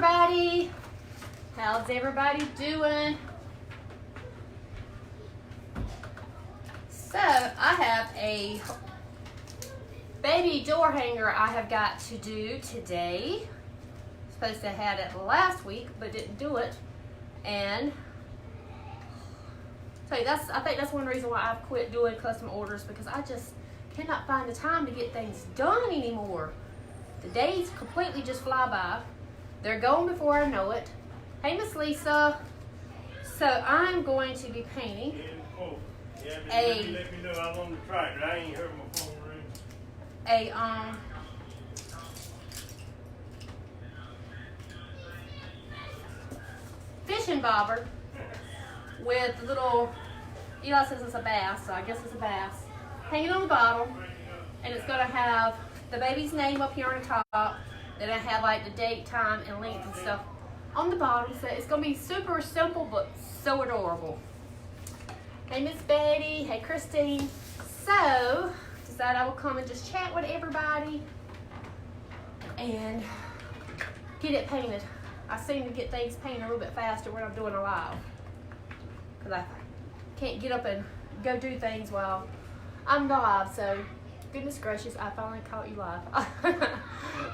everybody. How's everybody doing? So I have a baby door hanger I have got to do today. Supposed to have it last week, but didn't do it. And I think that's one reason why I've quit doing custom orders, because I just cannot find the time to get things done anymore. The days completely just fly by. They're gone before I know it. Hey, Miss Lisa. So I'm going to be painting let me know I was on the tractor. I ain't heard my phone ring. A fishing bobber with little, Eli says it's a bass, so I guess it's a bass, hanging on the bottom, and it's going to have the baby's name up here on the top. Then I have like the date, time, and length and stuff on the bottom. So it's going to be super simple, but so adorable. Hey, Miss Betty. Hey, Christine. So, decided I will come and just chat with everybody and get it painted. I seem to get things painted a little bit faster when I'm doing a live, because I can't get up and go do things while I'm live. So, goodness gracious, I finally caught you live.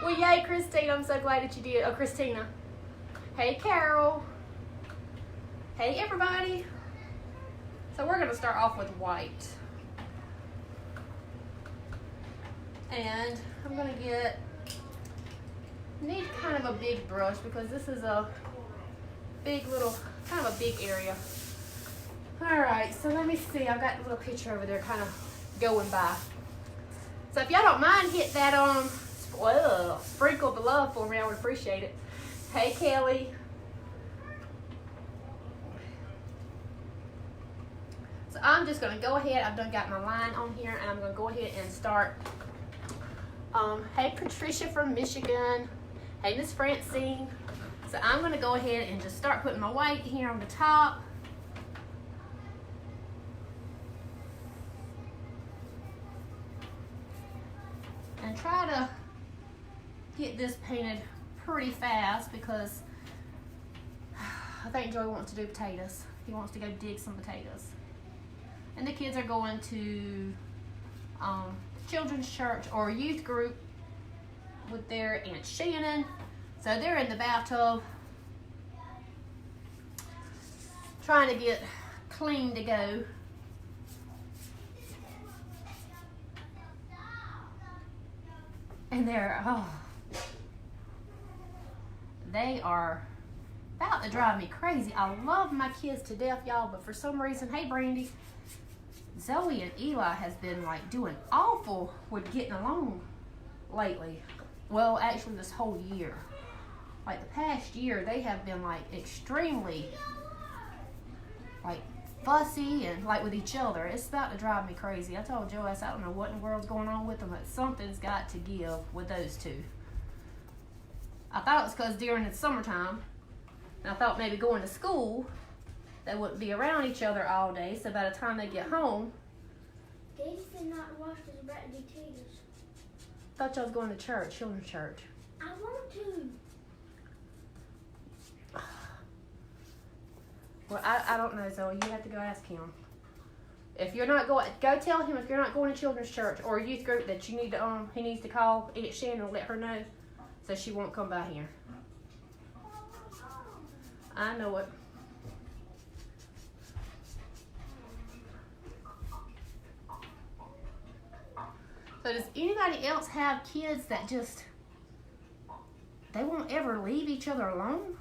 Well, yay, Christine. I'm so glad that you did. Oh, Christina. Hey, Carol. Hey, everybody. So we're going to start off with white. And I'm going to need kind of a big brush, because this is a big little, kind of a big area. Alright, so let me see. I've got a little picture over there kind of going by. So if y'all don't mind, hit that sprinkle the love for me. I would appreciate it. Hey, Kelly. So I'm just going to go ahead. I've done got my line on here, and I'm going to go ahead and start. Hey, Patricia from Michigan. Hey, Miss Francine. So I'm going to go ahead and just start putting my white here on the top. And try to get this painted pretty fast, because I think Joey wants to do potatoes. He wants to go dig some potatoes. And the kids are going to children's church or youth group with their Aunt Shannon. So they're in the bathtub trying to get clean to go. And they are about to drive me crazy. I love my kids to death, y'all, but for some reason, hey, Brandy, Zoe and Eli has been like doing awful with getting along lately. Well, actually this whole year. Like the past year, they have been like extremely like fussy and like with each other. It's about to drive me crazy. I told Joe, I don't know what in the world's going on with them, but something's got to give with those two. I thought it was because during the summertime, and I thought maybe going to school, they wouldn't be around each other all day, so by the time they get home. Dave did not wash his bread potatoes. Thought y'all was going to church, children's church. I want to. Well, I don't know, Zoe. You have to go ask him. If you're not going, go tell him if you're not going to children's church or a youth group that you need to he needs to call Aunt Shannon and let her know, so she won't come by here. I know it. So does anybody else have kids that just, they won't ever leave each other alone?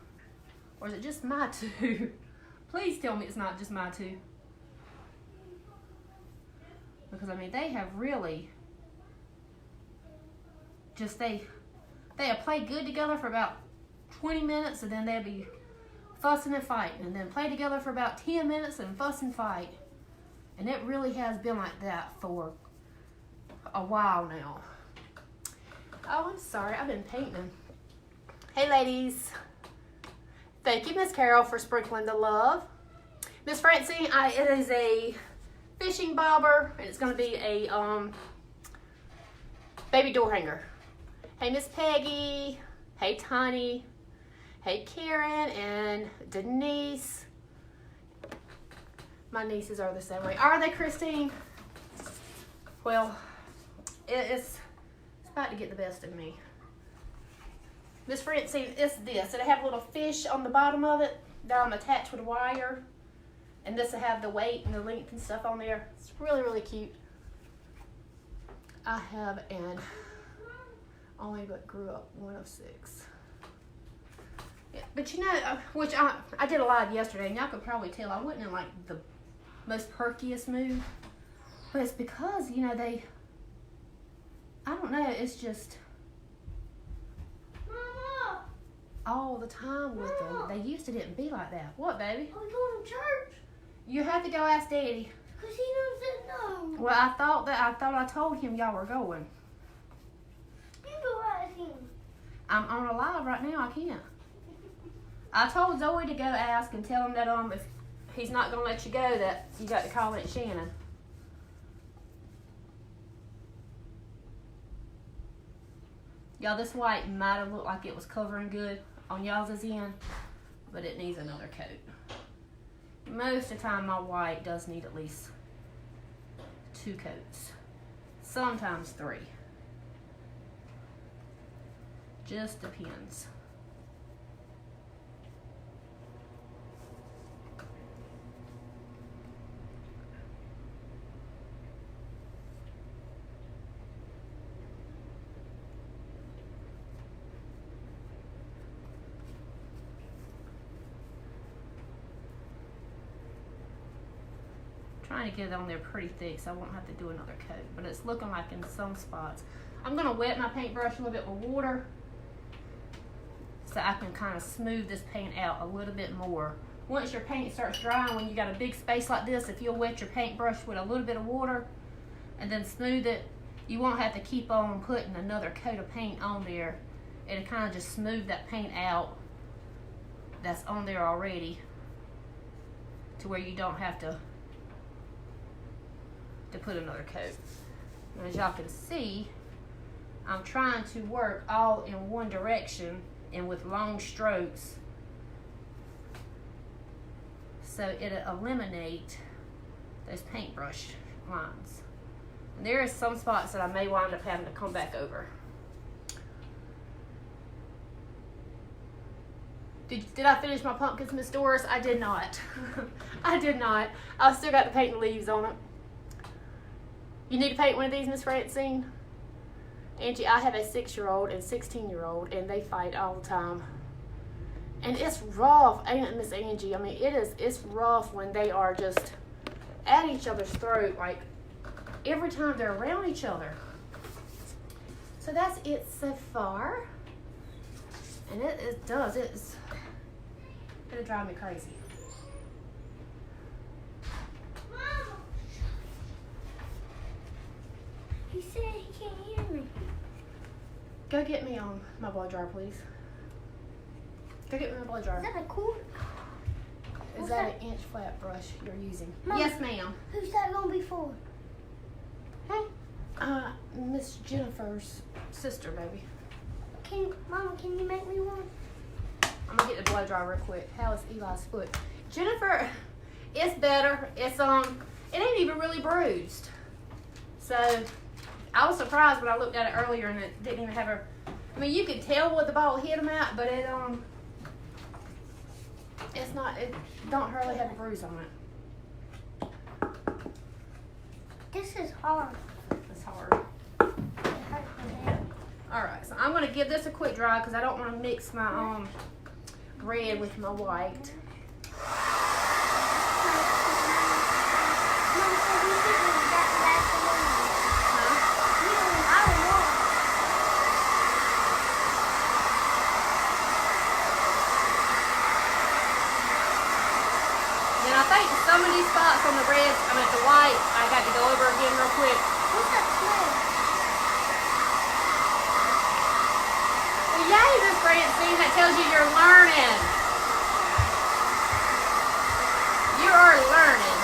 Or is it just my two? Please tell me it's not just my two. Because I mean, they have really just, they'll play good together for about 20 minutes, and then they'll be fussing and fighting, and then play together for about 10 minutes and fuss and fight. And it really has been like that for a while now. Oh, I'm sorry, I've been painting. Hey, ladies. Thank you, Miss Carol, for sprinkling the love. Miss Francine, it is a fishing bobber, and it's going to be a baby door hanger. Hey, Miss Peggy. Hey, Tony. Hey, Karen and Denise. My nieces are the same way. Are they, Christine? Well, it's about to get the best of me. Miss Francine, it's this. It'll have a little fish on the bottom of it that I'm attached with a wire. And this will have the weight and the length and stuff on there. It's really, really cute. I have an only but grew up one of 6. Yeah, but you know, which I did a live yesterday, and y'all could probably tell I wasn't in like the most perkiest mood. But it's because, you know, I don't know, it's just Mama! all the time with them. Mama! They used to didn't be like that. What, baby? Are we going to church? You have to go ask Daddy. Because he doesn't know. Well, I thought I told him y'all were going. You go ask him. I'm on a live right now. I can't. I told Zoe to go ask and tell him that if he's not gonna let you go, that you got to call Aunt Shannon. Y'all, this white might have looked like it was covering good on y'all's end, but it needs another coat. Most of the time, my white does need at least 2 coats, sometimes 3. Just depends. Trying to get it on there pretty thick so I won't have to do another coat, but it's looking like in some spots. I'm going to wet my paintbrush a little bit with water so I can kind of smooth this paint out a little bit more. Once your paint starts drying, when you got a big space like this, if you'll wet your paintbrush with a little bit of water and then smooth it, you won't have to keep on putting another coat of paint on there. It'll kind of just smooth that paint out that's on there already to where you don't have to put another coat. And as y'all can see, I'm trying to work all in one direction and with long strokes so it'll eliminate those paintbrush lines. And there is some spots that I may wind up having to come back over. Did I finish my pumpkins, Miss Doris? I did not. I did not. I still got the paint and leaves on it. You need to paint one of these, Miss Francine? Angie, I have a 6-year-old and 16-year-old, and they fight all the time. And it's rough, ain't it, Miss Angie? I mean, it's rough when they are just at each other's throat, like, every time they're around each other. So that's it so far. And it'll drive me crazy. He said he can't hear me. Go get me my blow dryer, please. Go get me my blow dryer. Is that a cord? Is that an inch flat brush you're using? Mom, yes, ma'am. Who's that gonna be for? Hey, Miss Jennifer's sister, baby. Mama, can you make me one? I'm gonna get the blow dryer real quick. How is Eli's foot? Jennifer, it's better. It ain't even really bruised. So I was surprised when I looked at it earlier and it didn't even have her. I mean, you could tell what the ball hit him at, but it don't hardly have a bruise on it. This is hard. It's hard. All right, so I'm going to give this a quick dry because I don't want to mix my red with my white. And I think some of these spots on the red, the white, I got to go over again real quick. What's that smell? Well, yay, Miss Francine, that tells you you're learning. You are learning.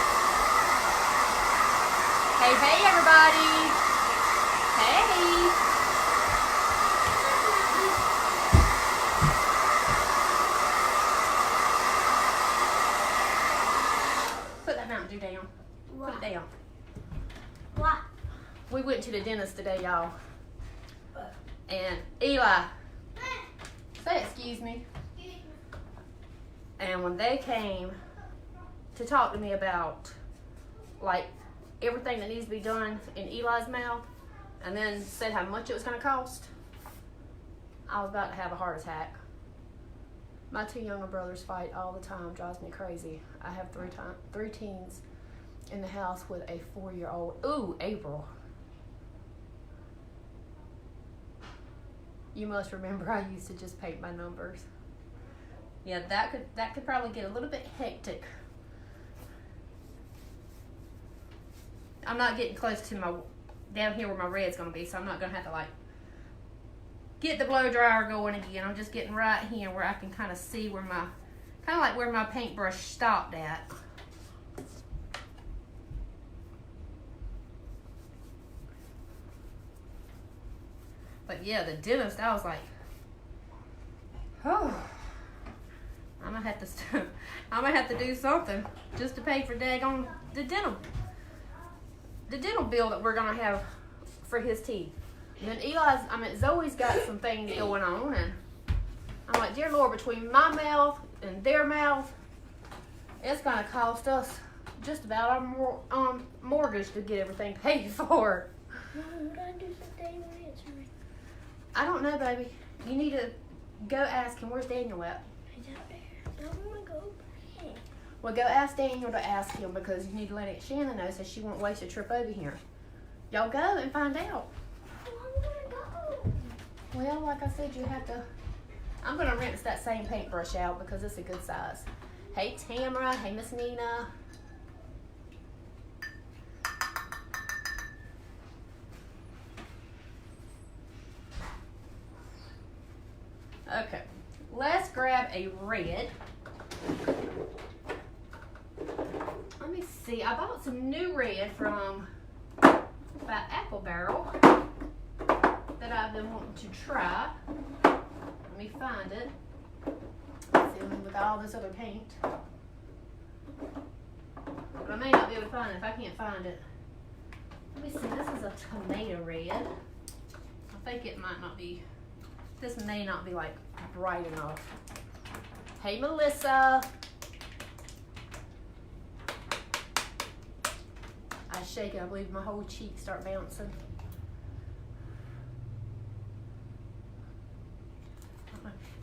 Hey, everybody. Hey. went to the dentist today, y'all. And Eli, say excuse me. And when they came to talk to me about like everything that needs to be done in Eli's mouth, and then said how much it was going to cost, I was about to have a heart attack. My 2 younger brothers fight all the time, drives me crazy. I have three teens in the house with a 4-year-old. Ooh, April. You must remember I used to just paint my numbers. Yeah, that could probably get a little bit hectic. I'm not getting close to my down here where my red's gonna be, so I'm not gonna have to like get the blow dryer going again. I'm just getting right here where I can kind of see where my where my paintbrush stopped at. But yeah, the dentist, I was like, oh, I'm gonna have to do something just to pay for daggone the dental bill that we're gonna have for his teeth. And then Zoe's got some things going on, and I'm like, dear Lord, between my mouth and their mouth, it's gonna cost us just about our mortgage to get everything paid for. Mom, what I do for Daniel answer me? I don't know, baby. You need to go ask him. Where's Daniel at? He's out there. I don't want to go over here. Well, go ask Daniel to ask him, because you need to let Aunt Shannon know so she won't waste a trip over here. Y'all go and find out. I want to go. Well, like I said, you have to. I'm going to rinse that same paintbrush out because it's a good size. Hey, Tamara. Hey, Miss Nina. Okay, let's grab a red. Let me see. I bought some new red from that Apple Barrel that I've been wanting to try. Let me find it. Let's see, with all this other paint. But I may not be able to find it if I can't find it. Let me see. This is a tomato red. I think it might not be. This may not be like bright enough. Hey, Melissa. I shake it, I believe my whole cheeks start bouncing.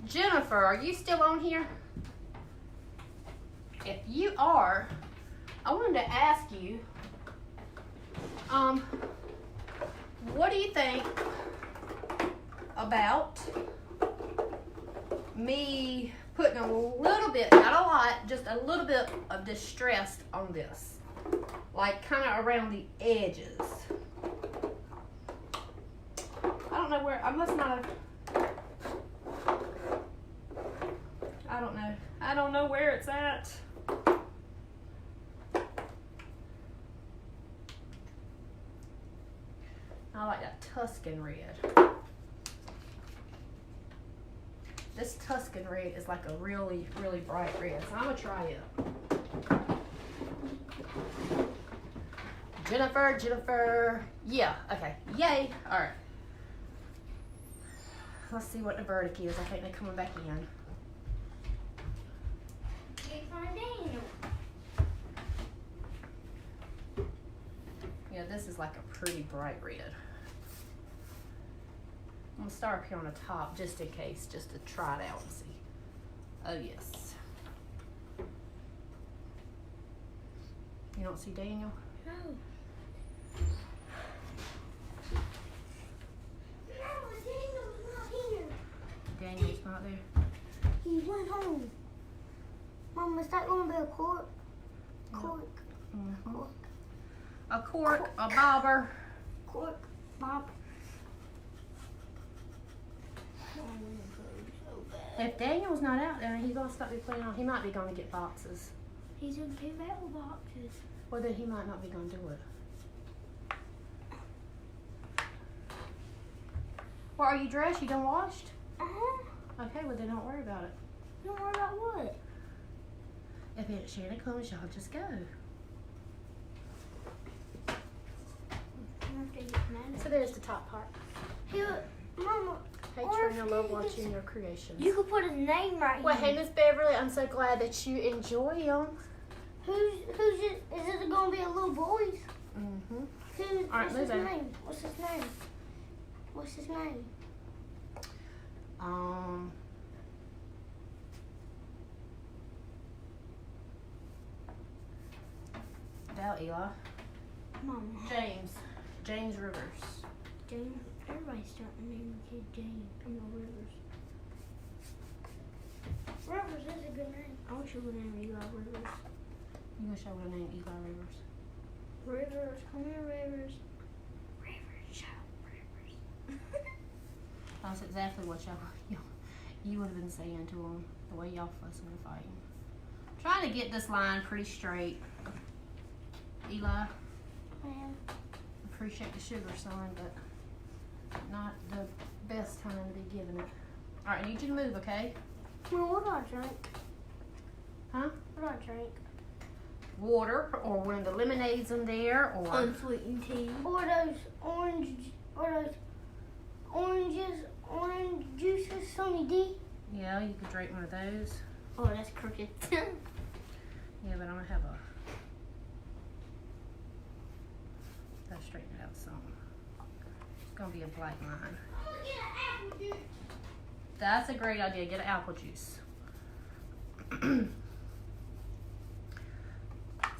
Jennifer, are you still on here? If you are, I wanted to ask you, what do you think about me putting a little bit, not a lot, just a little bit of distress on this, like kind of around the edges. I don't know where, I must not have, I don't know where it's at. I like that Tuscan red. This Tuscan red is like a really, really bright red, so I'm gonna try it. Jennifer, yeah, okay, yay, all right. Let's see what the verdict is. I think they're coming back in. Yeah, this is like a pretty bright red. I'm gonna start up here on the top just in case, just to try it out and see. Oh yes. You don't see Daniel? No. Daniel's not here. Daniel's not there? He went home. Mom, is that going to be a cork? Cork. Mm-hmm. Cork. A cork, a bobber. Cork. Bob. If Daniel's not out there, he's gonna stop me playing on. He might be going to get boxes. He's going to give out boxes. Well, then he might not be going to do it. Well, are you dressed? You done washed? Uh-huh. Okay, well then don't worry about it. Don't worry about what? If Aunt Shannon comes, y'all just go. So there's the top part. Here, Mama. Hey Or Trina, love watching your creations. You could put his name right Well, here. hey Miss Beverly, I'm so glad that you enjoy them. Who's it? Is it gonna be a little boy's? Mm-hmm. What's his move name? What's his name? What's his name? Doubt Eli. Mama. James Rivers. James. Everybody's starting to name the kid James. I'm not Rivers. Rivers is a good name. I wish you would name Eli Rivers. You wish I would have named Eli Rivers. Rivers, come here, Rivers. Rivers, shout Rivers. That's exactly what you would have been saying to them, the way y'all fussing and fighting. Trying to get this line pretty straight. Eli, Man. appreciate the sugar, son, but not the best time to be giving it. All right, I need you to move, okay? Well, what do I drink? Huh? What do I drink? Water, or one of the lemonades in there, or Unsweetened tea. Or those orange juices, Sonny D. yeah, you could drink one of those. Oh, that's crooked. Yeah, but I'm gonna have gotta straighten it out some. It's gonna be a black line. That's a great idea. Get an apple juice.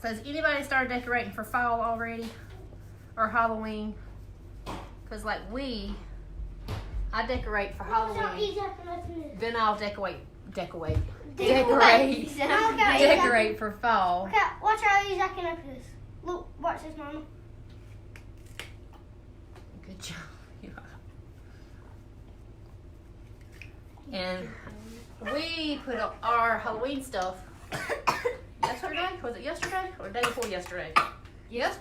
So has anybody started decorating for fall already? Or Halloween? Because like I decorate for Halloween. Then I'll decorate for fall. Okay, watch how he's acting up this. Look, watch this, Mama. Good job. Yeah. And we put up our Halloween stuff yesterday. Was it yesterday or the day before yesterday? Yes.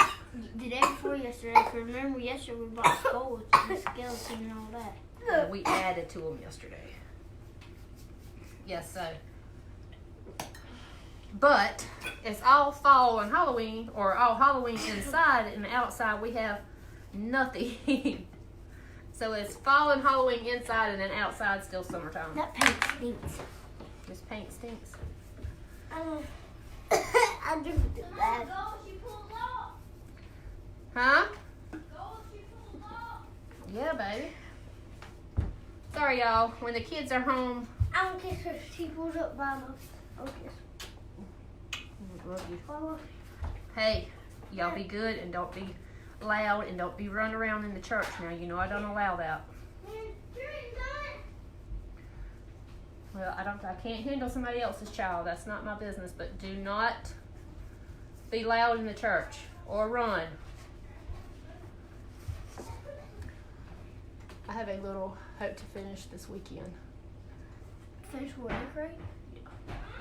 The day before yesterday, because remember yesterday we bought skulls and skeleton and all that. Yeah, we added to them yesterday. Yes, so. But it's all fall and Halloween, or all Halloween inside, and outside we have nothing. So it's fall and Halloween inside, and then outside still summertime. That paint stinks. This paint stinks. I just did that. Huh? Yeah, baby. Sorry, y'all. When the kids are home, I don't kiss her. She pulls up by the kiss. love you. Hey, y'all be good and don't be loud and don't be running around in the church now. You know I don't allow that. Well, I can't handle somebody else's child. That's not my business. But do not be loud in the church or run. I have a little hope to finish this weekend. Finish what, decorate?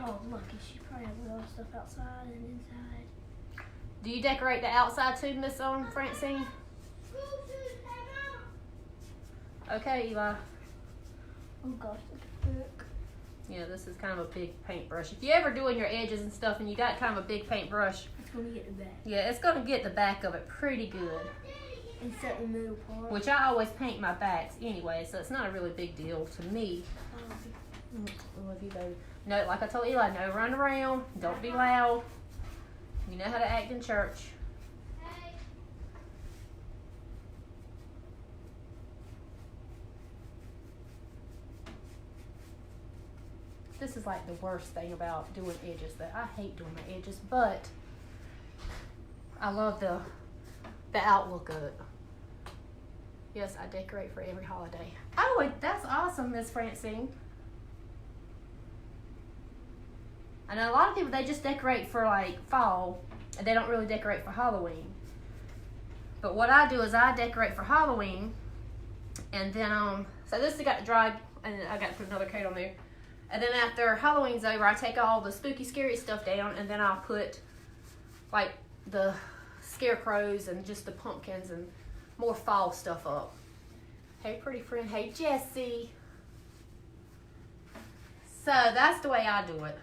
Oh, lucky. She probably has a lot of stuff outside and inside. Do you decorate the outside too, Miss Francine? Okay, Eli. Oh gosh, look at the book. Yeah, this is kind of a big paintbrush. If you ever doing your edges and stuff and you got kind of a big paintbrush, It's going to get the back. yeah, it's going to get the back of it pretty good. And set the middle part. Which I always paint my backs anyway, so it's not a really big deal to me. I love you, baby. No, like I told Eli, no run around. Don't be loud. You know how to act in church. This is like the worst thing about doing edges. That I hate doing my edges, but I love the outlook of it. Yes, I decorate for every holiday. Oh, that's awesome, Miss Francine. I know a lot of people, they just decorate for like fall, and they don't really decorate for Halloween. But what I do is I decorate for Halloween, and then so this has got dried, and I got to put another coat on there. And then after Halloween's over, I take all the spooky, scary stuff down, and then I'll put like the scarecrows and just the pumpkins and more fall stuff up. Hey, pretty friend. Hey, Jessie. So that's the way I do it.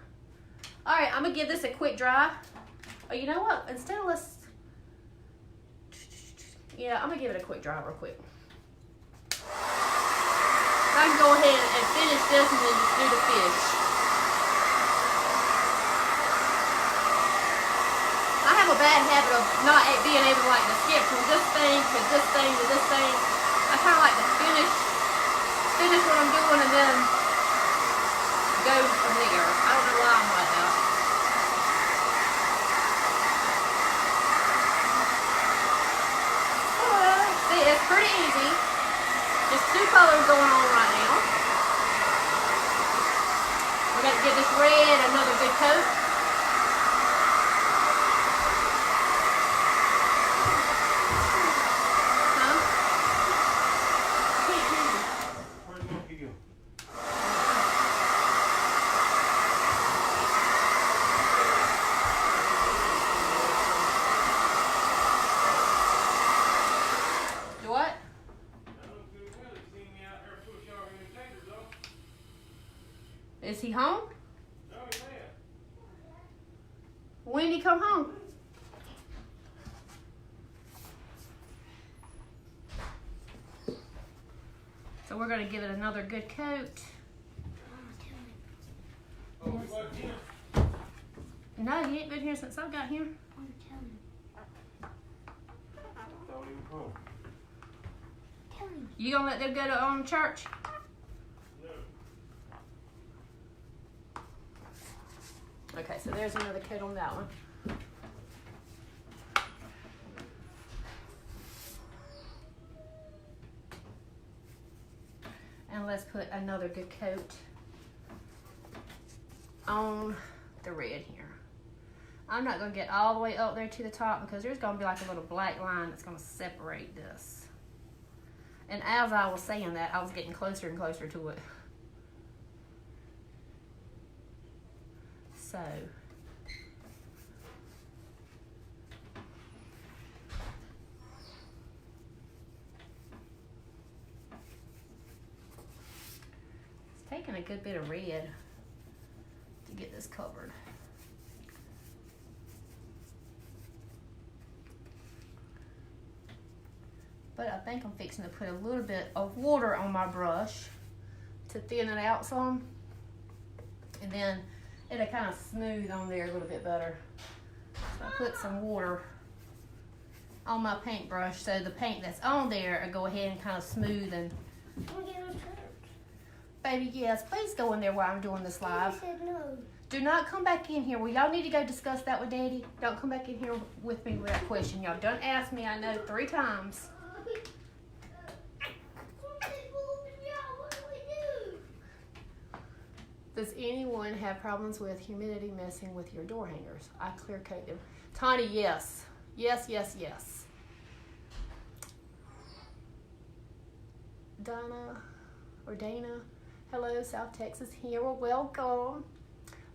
All right, I'm gonna give this a quick dry. Oh, you know what? Instead of Yeah, I'm gonna give it a quick dry real quick. I can go ahead and finish this and then just do the fish. I have a bad habit of not being able to like to skip from this thing to this thing to this thing. I kind of like to finish what I'm doing and then go from there. I don't know why I'm like that. See, it's pretty easy. Just two colors going on right now. We're going to give this red another good coat. Is he home? No, he's there. When did he come home? So we're going to give it another good coat. Oh, he wasn't here? No, he ain't been here since I got here. I thought he was home. You gonna let them go to church? Okay, so there's another coat on that one. And let's put another good coat on the red here. I'm not gonna get all the way up there to the top because there's gonna be like a little black line that's gonna separate this. And as I was saying that, I was getting closer and closer to it. So, it's taking a good bit of red to get this covered. But I think I'm fixing to put a little bit of water on my brush to thin it out some. And then it'll kind of smooth on there a little bit better. So I put some water on my paintbrush so the paint that's on there will go ahead and kind of smooth and... Baby, yes, please go in there while I'm doing this live. Daddy said no. Do not come back in here. Well, y'all need to go discuss that with Daddy. Don't come back in here with me with that question. Y'all done asked me, I know, 3 times. Does anyone have problems with humidity messing with your door hangers? I clear coat them. Tiny, yes. Yes, yes, yes. Dana, hello, South Texas here. Well, welcome.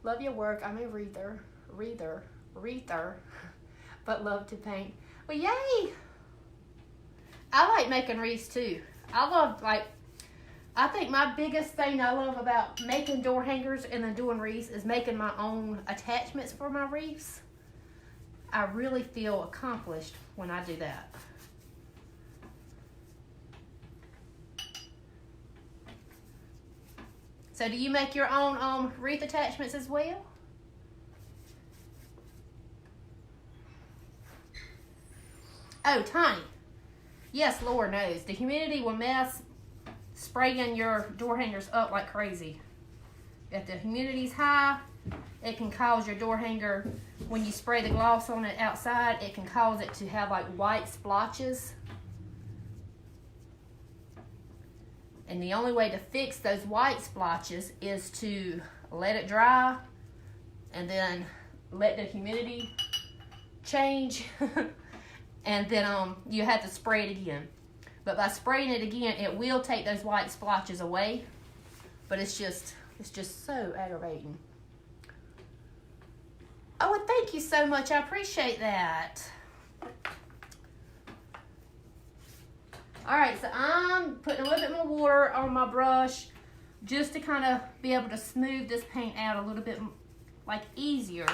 Love your work. I'm a wreather, but love to paint. Well, yay! I like making wreaths too. I think my biggest thing I love about making door hangers and then doing wreaths is making my own attachments for my wreaths. I really feel accomplished when I do that. So do you make your own wreath attachments as well? Oh, Tiny. Yes, Lord knows. The humidity will mess spraying your door hangers up like crazy. If the humidity's high, it can cause your door hanger, when you spray the gloss on it outside, it can cause it to have like white splotches. And the only way to fix those white splotches is to let it dry and then let the humidity change. And then you have to spray it again. But by spraying it again, it will take those white splotches away. But it's just so aggravating. Oh, well, thank you so much. I appreciate that. All right, so I'm putting a little bit more water on my brush just to kind of be able to smooth this paint out a little bit like easier.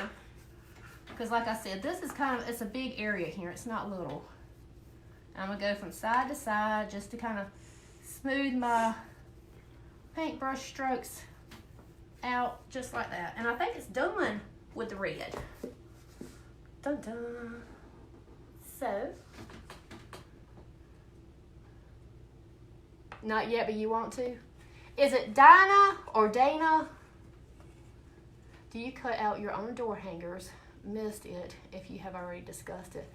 Because like I said, this is it's a big area here. It's not little. I'm gonna go from side to side just to kind of smooth my paintbrush strokes out just like that. And I think it's done with the red. Dun dun. So, not yet, but you want to? Is it Dinah or Dana? Do you cut out your own door hangers? Missed it if you have already discussed it.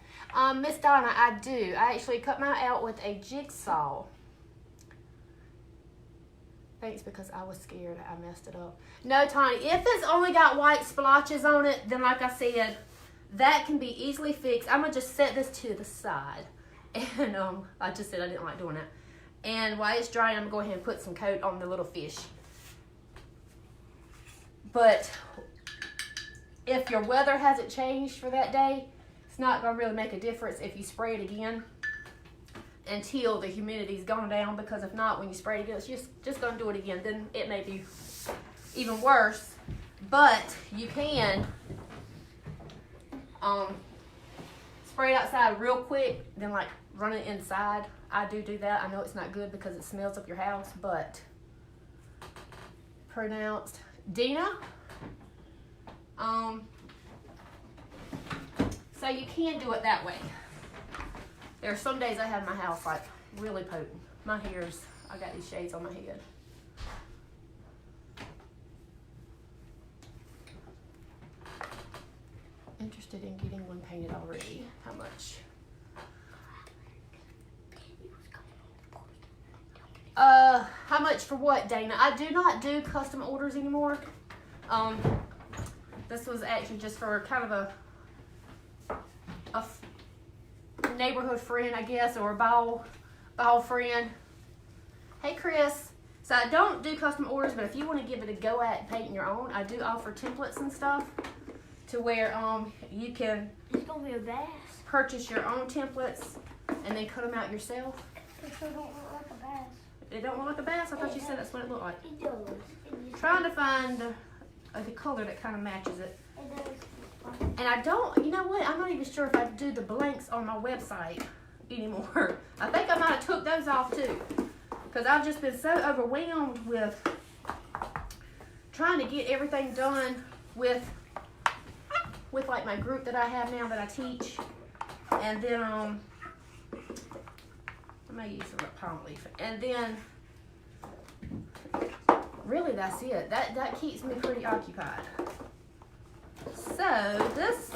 Miss Donna, I do. I actually cut mine out with a jigsaw. Thanks, because I was scared I messed it up. No, Tony, if it's only got white splotches on it, then like I said, that can be easily fixed. I'm going to just set this to the side. And I just said I didn't like doing that. And while it's drying, I'm going to go ahead and put some coat on the little fish. But if your weather hasn't changed for that day, it's not going to really make a difference if you spray it again until the humidity's gone down, because if not, when you spray it again, it's just going to do it again. Then it may be even worse. But you can spray it outside real quick, then like run it inside. I do that. I know it's not good because it smells up your house, but pronounced Dina. So you can do it that way. There are some days I have my house like really potent. My hair's, I got these shades on my head. Interested in getting one painted already. How much? How much for what, Dana? I do not do custom orders anymore. This was actually just for kind of a neighborhood friend, I guess, or a ball friend. Hey, Chris. So I don't do custom orders, but if you want to give it a go at painting your own, I do offer templates and stuff to where you can It's gonna be a bass. purchase your own templates and then cut them out yourself. It sure don't look like a bass. It don't look like a bass? I thought you said that's what it looked like. It does. Trying to find the color that kind of matches it. It does. And I don't, you know what? I'm not even sure if I do the blanks on my website anymore. I think I might have took those off too. Because I've just been so overwhelmed with trying to get everything done with like my group that I have now that I teach. And then, I may use some palm leaf. And then, really that's it. That keeps me pretty occupied. So this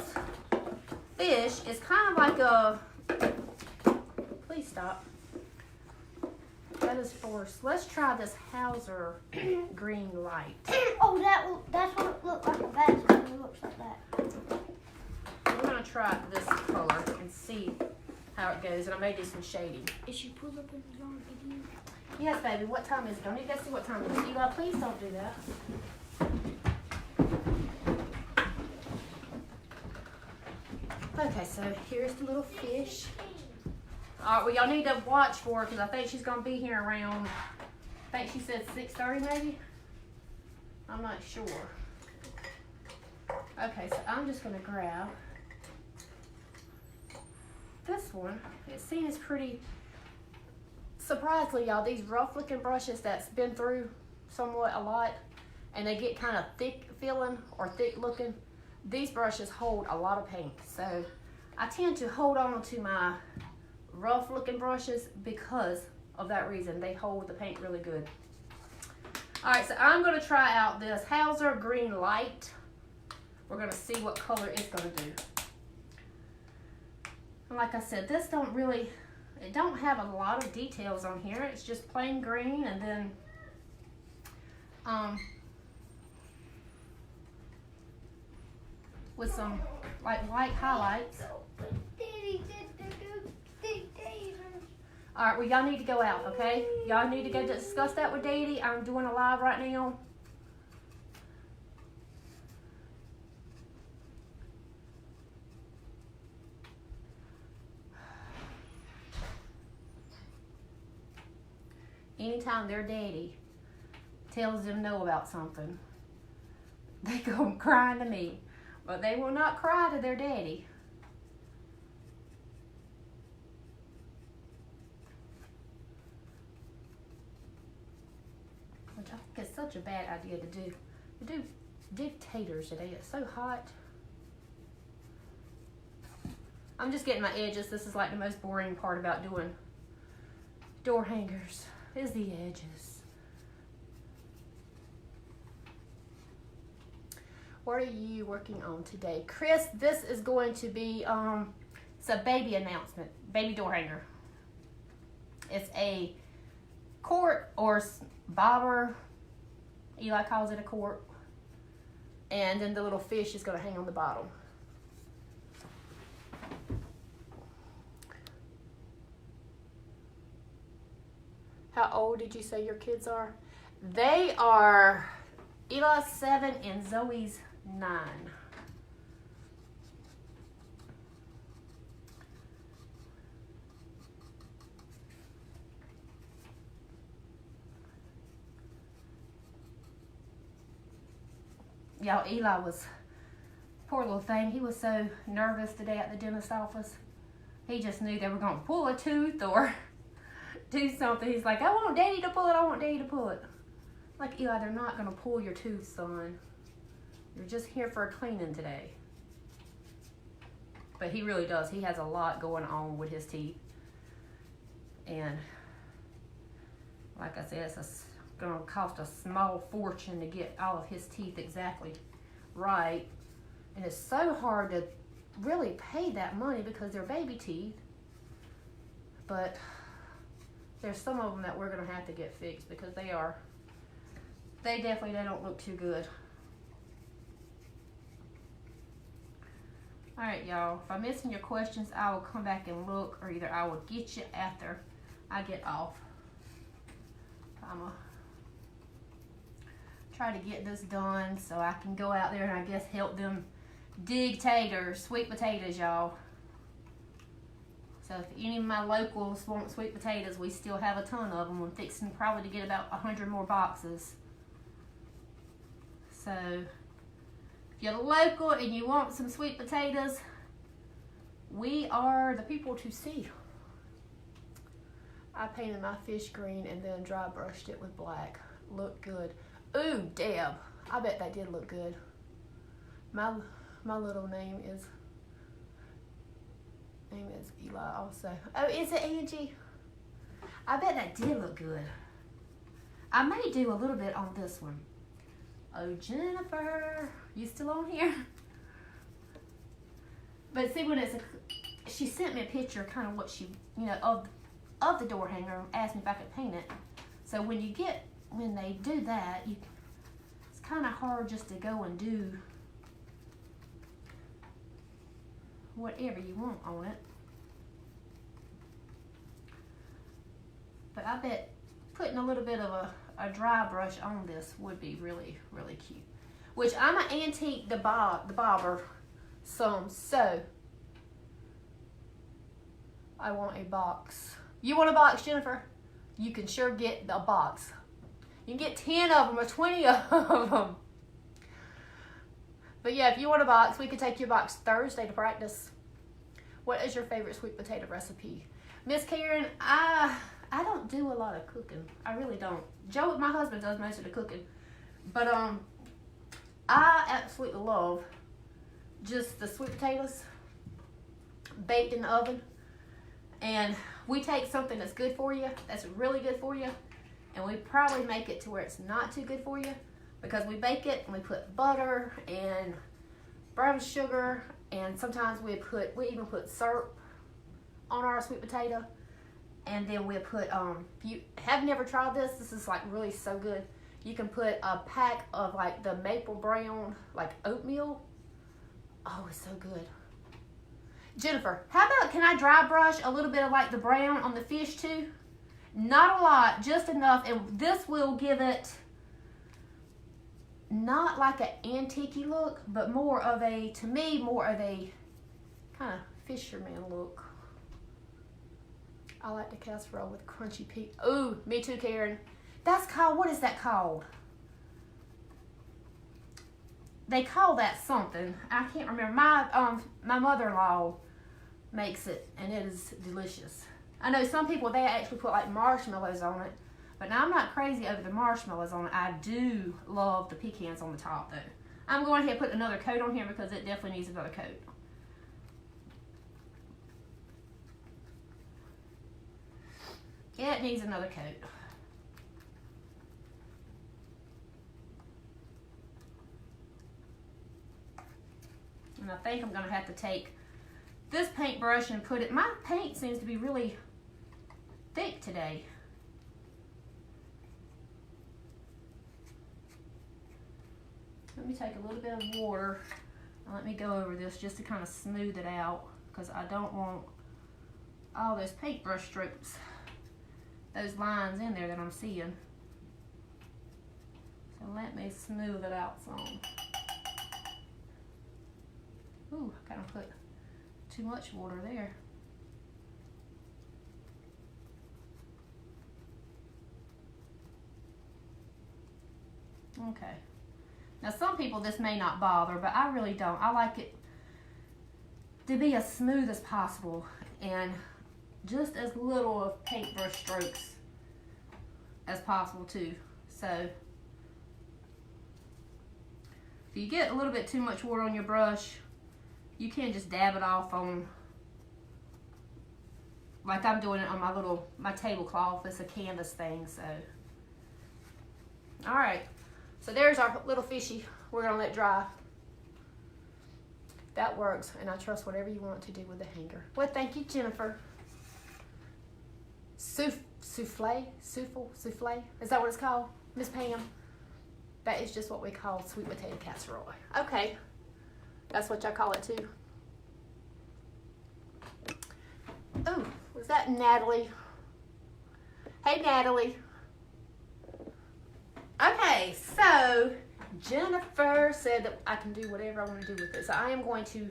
fish is kind of like a, please stop. That is forced. Let's try this Hauser green light. Oh, that's what it looked like a bass when it looks like that. We're going to try this color and see how it goes. And I may do some shading. Is she pulled up in the wrong video? Yes, baby. What time is it? I need to see what time it is. Eli, please don't do that. Okay, so here's the little fish. All right, well, y'all need to watch for her because I think she's going to be here around, I think she said 6:30 maybe. I'm not sure. Okay, so I'm just going to grab this one. It's seen as pretty, surprisingly, y'all, these rough looking brushes that's been through somewhat a lot and they get kind of thick feeling or thick looking. These brushes hold a lot of paint, so I tend to hold on to my rough looking brushes because of that reason. They hold the paint really good. Alright, so I'm going to try out this Hauser green light. We're going to see what color it's going to do. And like I said, this don't really, it don't have a lot of details on here. It's just plain green and then with some like white highlights. Alright, well y'all need to go out, okay? Y'all need to go discuss that with Daddy. I'm doing a live right now. Anytime their daddy tells them no about something, they go crying to me. But they will not cry to their daddy. such a bad idea to do dig taters today. It's so hot. I'm just getting my edges. This is like the most boring part about doing door hangers is the edges. What are you working on today? Chris, this is going to be, it's a baby announcement, baby door hanger. It's a court or bobber. Eli calls it a court. And then the little fish is going to hang on the bottom. How old did you say your kids are? They are Eli's 7 and Zoe's 9. Y'all, Eli was, poor little thing, he was so nervous today at the dentist's office. He just knew they were going to pull a tooth or do something. He's like, I want Daddy to pull it, I want Daddy to pull it. Like, Eli, they're not going to pull your tooth, son. You're just here for a cleaning today. But he really does. He has a lot going on with his teeth. And like I said, it's going to cost a small fortune to get all of his teeth exactly right. And it's so hard to really pay that money because they're baby teeth. But there's some of them that we're going to have to get fixed because they don't look too good. Alright, y'all. If I'm missing your questions, I will come back and look, or either I will get you after I get off. I'm going to try to get this done so I can go out there and I guess help them dig taters, sweet potatoes, y'all. So if any of my locals want sweet potatoes, we still have a ton of them. We're fixing probably to get about 100 more boxes. So if you're local and you want some sweet potatoes, we are the people to see. I painted my fish green and then dry brushed it with black. Looked good. Ooh, Deb. I bet that did look good. My little name is Eli also. Oh, is it Angie? I bet that did look good. I may do a little bit on this one. Oh, Jennifer, you still on here? But see, when she sent me a picture, kind of what she, of the door hanger, asked me if I could paint it. So when they do that, it's kind of hard just to go and do whatever you want on it. But I bet putting a little bit of a dry brush on this would be really, really cute. Which I'm an antique the bobber some, so I want a box. You want a box, Jennifer? You can sure get the box. You can get 10 of them or 20 of them. But yeah, if you want a box, we could take your box Thursday to practice. What is your favorite sweet potato recipe? Miss Karen, I don't do a lot of cooking. I really don't. Joe, my husband, does most of the cooking. But I absolutely love just the sweet potatoes baked in the oven. And we take something that's good for you, that's really good for you, and we probably make it to where it's not too good for you, because we bake it and we put butter and brown sugar, and sometimes we even put syrup on our sweet potato. And then we put, you have never tried this, this is like really so good. You can put a pack of like the maple brown, like oatmeal. Oh, it's so good. Jennifer, how about, can I dry brush a little bit of like the brown on the fish too? Not a lot, just enough. And this will give it not like an antique-y look, but more of a, to me, more of a kind of fisherman look. I like the casserole with crunchy pea. Ooh, me too, Karen. That's called, what is that called? They call that something. I can't remember. My mother-in-law makes it, and it is delicious. I know some people, they actually put like marshmallows on it, But now I'm not crazy over the marshmallows on it. I do love the pecans on the top though. I'm going ahead and put another coat on here because it definitely needs another coat. Yeah, it needs another coat. And I think I'm going to have to take this paintbrush and put it, my paint seems to be really thick today. Let me take a little bit of water and let me go over this just to kind of smooth it out, because I don't want all those paintbrush strokes, those lines in there that I'm seeing. So let me smooth it out some. Ooh, I kind of put too much water there. Okay. Now some people this may not bother, but I really don't. I like it to be as smooth as possible and just as little of paintbrush strokes as possible too. So if you get a little bit too much water on your brush, you can just dab it off on, like I'm doing it on my tablecloth. It's a canvas thing, so. All right, so there's our little fishy. We're gonna let dry. That works, and I trust whatever you want to do with the hanger. Well, thank you, Jennifer. Souffle? Is that what it's called, Miss Pam? That is just what we call sweet potato casserole. Okay, that's what y'all call it too. Oh, was that Natalie? Hey, Natalie. Okay, so Jennifer said that I can do whatever I want to do with this. So I am going to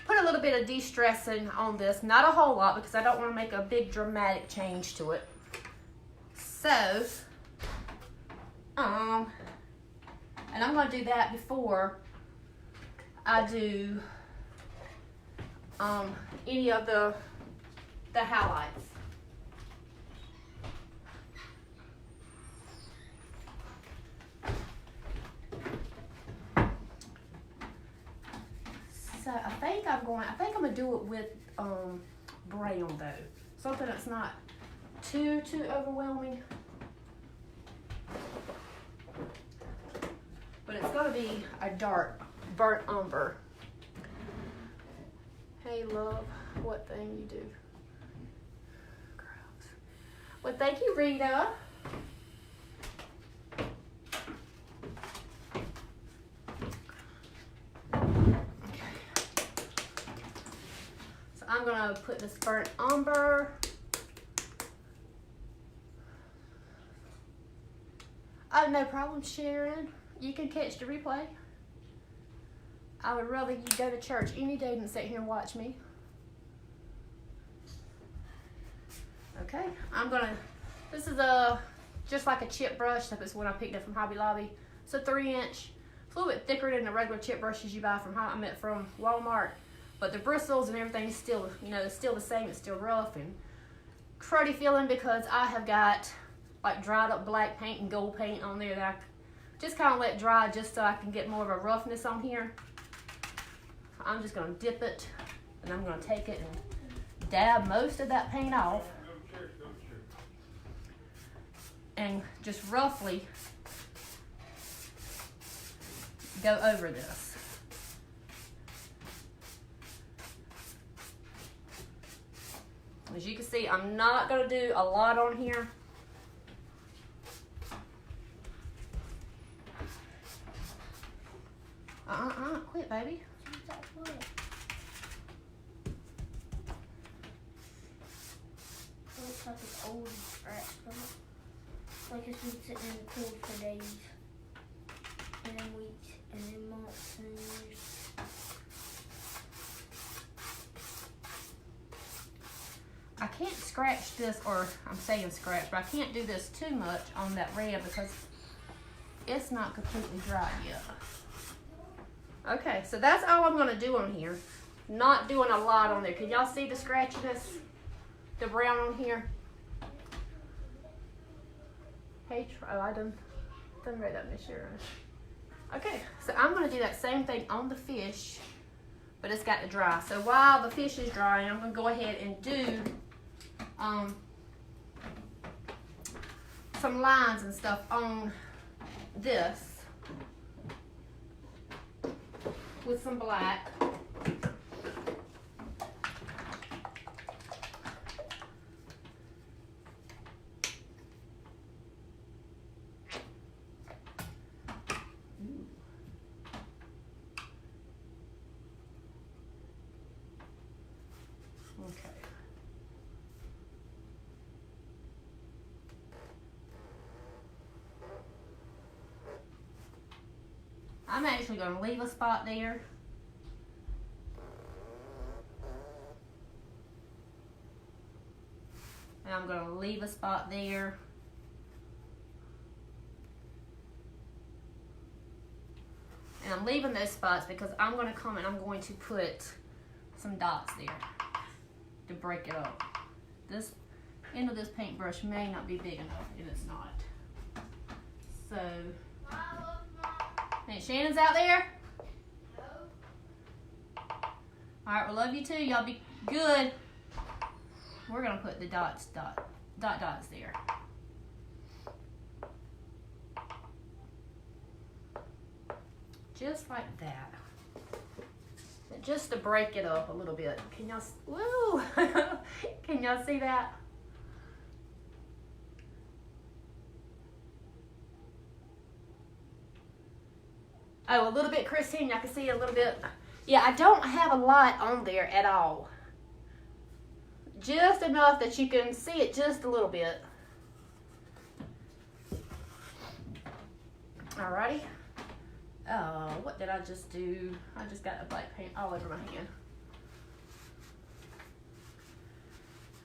put a little bit of de-stressing on this. Not a whole lot, because I don't want to make a big dramatic change to it. So, and I'm going to do that before I do any of the highlights. So I think I'm gonna do it with brown though. Something that's not too overwhelming. But it's gonna be a dark burnt umber. Hey love, what thing you do? Gross. Well, thank you, Rita. I'm gonna put this burnt umber. Oh, no problem, Sharon. You can catch the replay. I would rather you go to church any day than sit here and watch me. Okay, this is just like a chip brush. That's one I picked up from Hobby Lobby. It's a 3-inch. It's a little bit thicker than the regular chip brushes you buy from Walmart. But the bristles and everything is still, it's still the same. It's still rough and cruddy feeling, because I have got like dried up black paint and gold paint on there that I just kind of let dry just so I can get more of a roughness on here. I'm just going to dip it, and I'm going to take it and dab most of that paint off. And just roughly go over this. As you can see, I'm not going to do a lot on here. Quit, baby. It looks like it's old and scratched from it. Like it's been sitting in the cold for days, and then weeks, and then months, and then years. I can't scratch this, or I'm saying scratch, but I can't do this too much on that red because it's not completely dry yet. Okay, so that's all I'm going to do on here. Not doing a lot on there. Can y'all see the scratchiness? The brown on here? Hey, oh, I done read that, Miss Sharon. Okay, so I'm gonna do that same thing on the fish, but it's got to dry. So while the fish is drying, I'm gonna go ahead and do some lines and stuff on this with some black. Okay. I'm actually going to leave a spot there. And I'm going to leave a spot there. And I'm leaving those spots because I'm going to come and I'm going to put some dots there to break it up. This end of this paintbrush may not be big enough, and it's not. So, hey, Shannon's out there? No. Alright, we love you too. Y'all be good. We're gonna put the dots there. Just like that. Just to break it up a little bit. Can y'all, woo! Can y'all see that? Oh, a little bit, Christine. I can see a little bit. Yeah, I don't have a lot on there at all. Just enough that you can see it just a little bit. Alrighty. What did I just do? I just got a black paint all over my hand.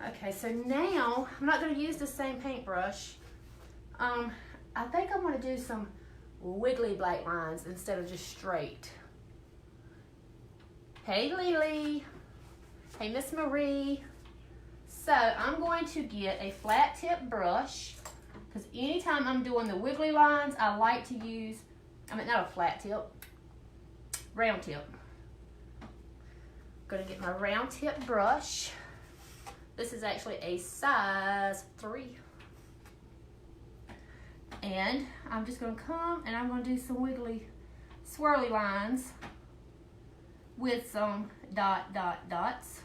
Okay, so now I'm not going to use the same paintbrush. I think I'm going to do some wiggly black lines instead of just straight. Hey, Lily. Hey, Miss Marie. So I'm going to get a flat tip brush because anytime I'm doing the wiggly lines, I like to use, not a flat tip, round tip. I'm going to get my round tip brush. This is actually a size 3. And I'm just going to come and I'm going to do some wiggly, swirly lines with some dots.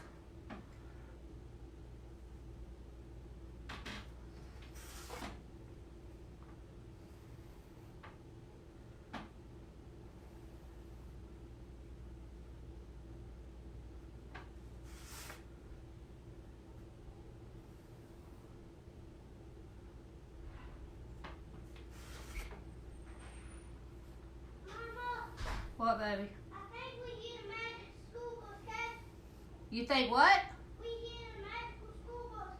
What, baby? I think we get a magic school bus, okay? You think what? We get a magical school bus,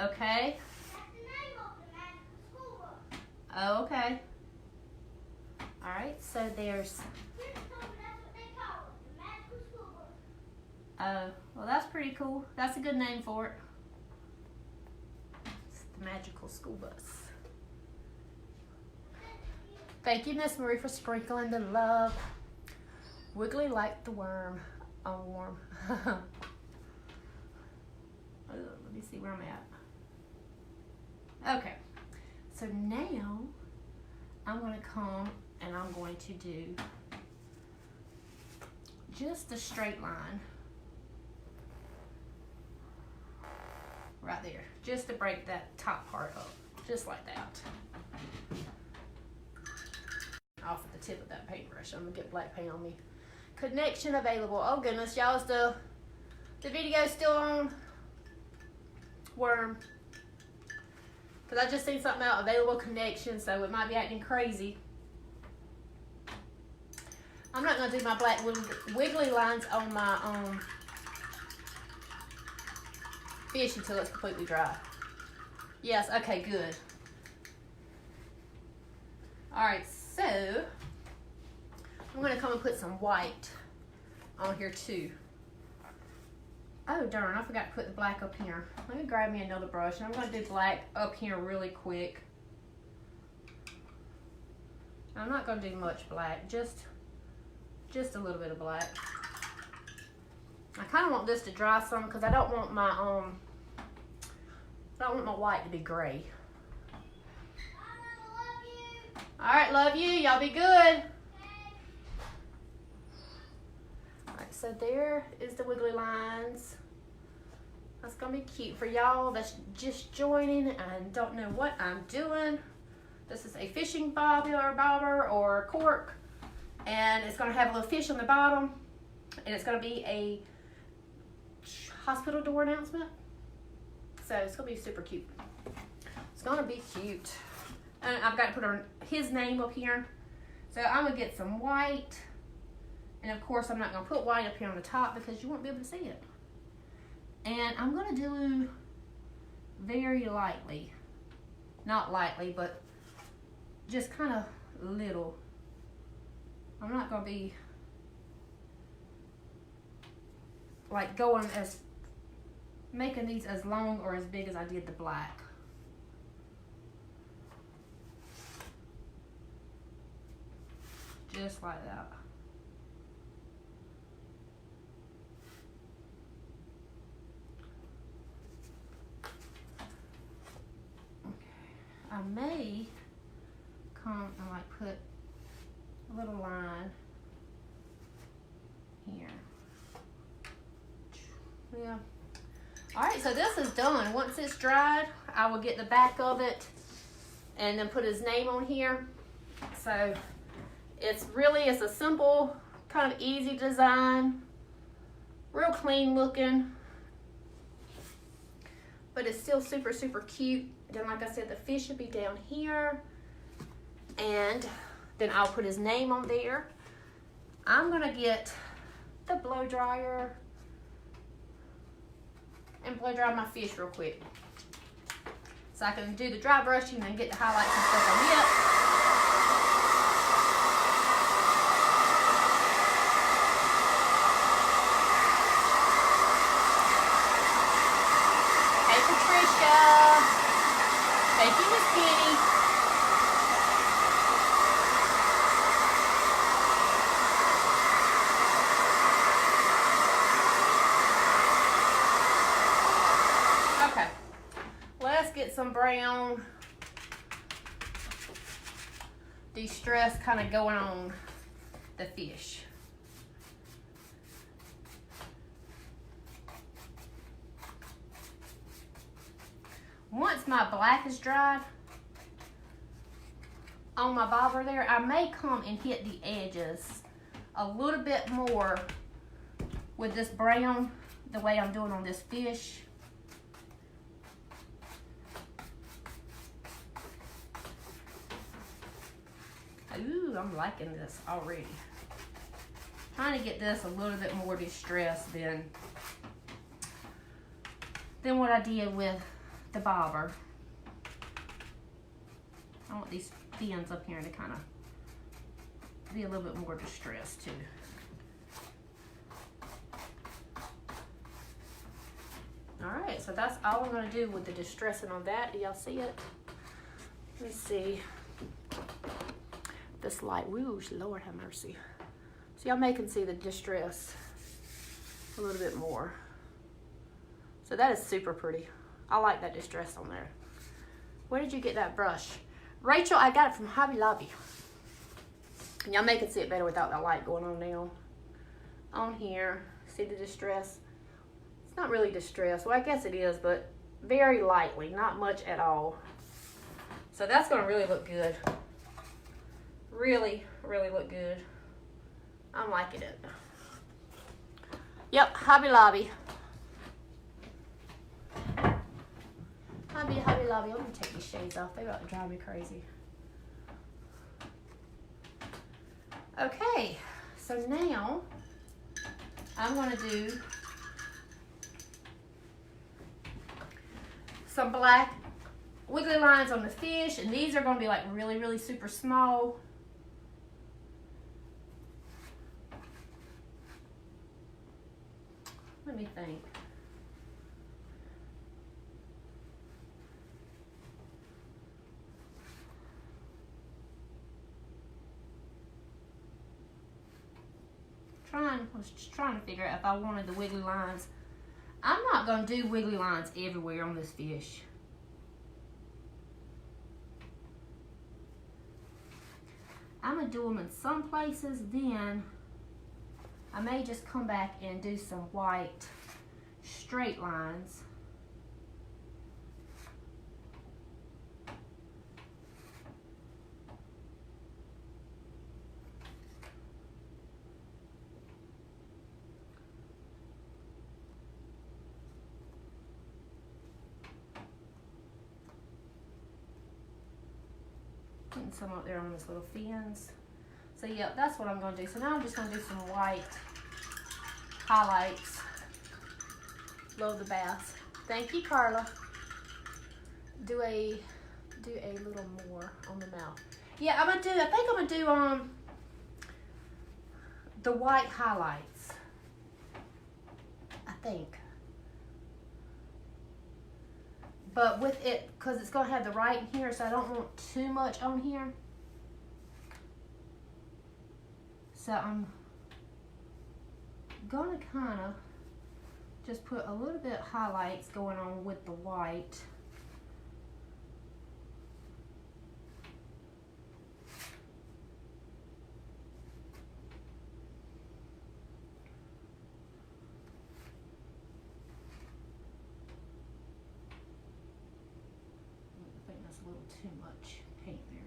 okay? Okay. That's the name of the magical school bus. Oh, okay. All right, so there's... Chris told me that's what they call it, the magical school bus. Oh, well, that's pretty cool. That's a good name for it. It's the magical school bus. Thank you, Miss Marie, for sprinkling the love. Wiggly like the worm. Oh, warm. Let me see where I'm at. Okay. So now I'm going to come and I'm going to do just a straight line right there, just to break that top part up, just like that. Off at the tip of that paintbrush. I'm gonna get black paint on me. Connection available. Oh goodness, y'all, is the video still on? Worm. Because I just seen something out, available connection, so it might be acting crazy. I'm not gonna do my black wiggly lines on my fish until it's completely dry. Yes, okay, good. Alright, so I'm going to come and put some white on here too. Oh darn, I forgot to put the black up here. Let me grab me another brush and I'm gonna do black up here really quick. I'm not gonna do much black, just a little bit of black. I kind of want this to dry some because I don't want my white to be gray. All right, love you. Y'all be good. All right, so there is the wiggly lines. That's gonna be cute for y'all that's just joining and don't know what I'm doing. This is a fishing bobber or cork, and it's gonna have a little fish on the bottom, and it's gonna be a hospital door announcement. So it's gonna be super cute. It's gonna be cute. And I've got to put his name up here. So I'm gonna get some white. And of course I'm not gonna put white up here on the top because you won't be able to see it. And I'm gonna do very lightly. Not lightly, but just kind of little. I'm not gonna be like making these as long or as big as I did the black. Just like that. Okay. I may come and like put a little line here. Yeah. All right, so this is done. Once it's dried, I will get the back of it and then put his name on here. So it's a simple, kind of easy design, real clean looking, but it's still super, super cute. Then like I said, the fish should be down here, and then I'll put his name on there. I'm gonna get the blow dryer and blow dry my fish real quick, so I can do the dry brushing and get the highlights and stuff on it. Thank you, Miss Penny. Okay, let's get some brown distress kind of going on the fish. Once my black is dried on my bobber there, I may come and hit the edges a little bit more with this brown, the way I'm doing on this fish. Ooh, I'm liking this already. Trying to get this a little bit more distressed than what I did with the bobber. I want these fins up here to kind of be a little bit more distressed too. All right, so that's all I'm gonna do with the distressing on that. Do y'all see it? Let me see. This light, whoo, Lord have mercy. So y'all may can see the distress a little bit more. So that is super pretty. I like that distress on there. Where did you get that brush? Rachel, I got it from Hobby Lobby. And y'all may can see it better without that light going on now. On here, see the distress? It's not really distress. Well, I guess it is, but very lightly, not much at all. So that's gonna really look good. Really, really look good. I'm liking it. Yep, Hobby Lobby. Hobby Lobby. I'm gonna take these shades off. They're about to drive me crazy. Okay, so now I'm gonna do some black wiggly lines on the fish, and these are gonna be like really, really super small. Let me think. was just trying to figure out if I wanted the wiggly lines. I'm not going to do wiggly lines everywhere on this fish. I'm going to do them in some places, then I may just come back and do some white straight lines. Putting some up there on these little fins. So yeah, that's what I'm going to do. So now I'm just going to do some white highlights. Love the bass. Thank you, Carla. Do a little more on the mouth. Yeah, I think I'm gonna do the white highlights. I think. But with it, because it's going to have the right in here, so I don't want too much on here. So I'm going to kind of just put a little bit of highlights going on with the white. Too much paint there.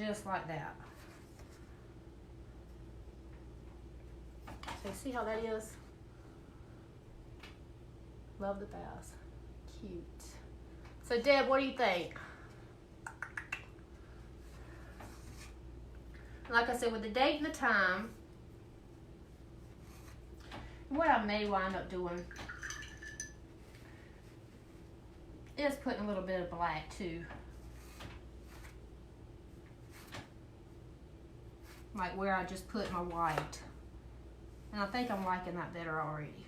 Just like that. So you see how that is? Love the bass. Cute. So Deb, what do you think? Like I said, with the date and the time, what I may wind up doing is putting a little bit of black too. Like where I just put my white. And I think I'm liking that better already.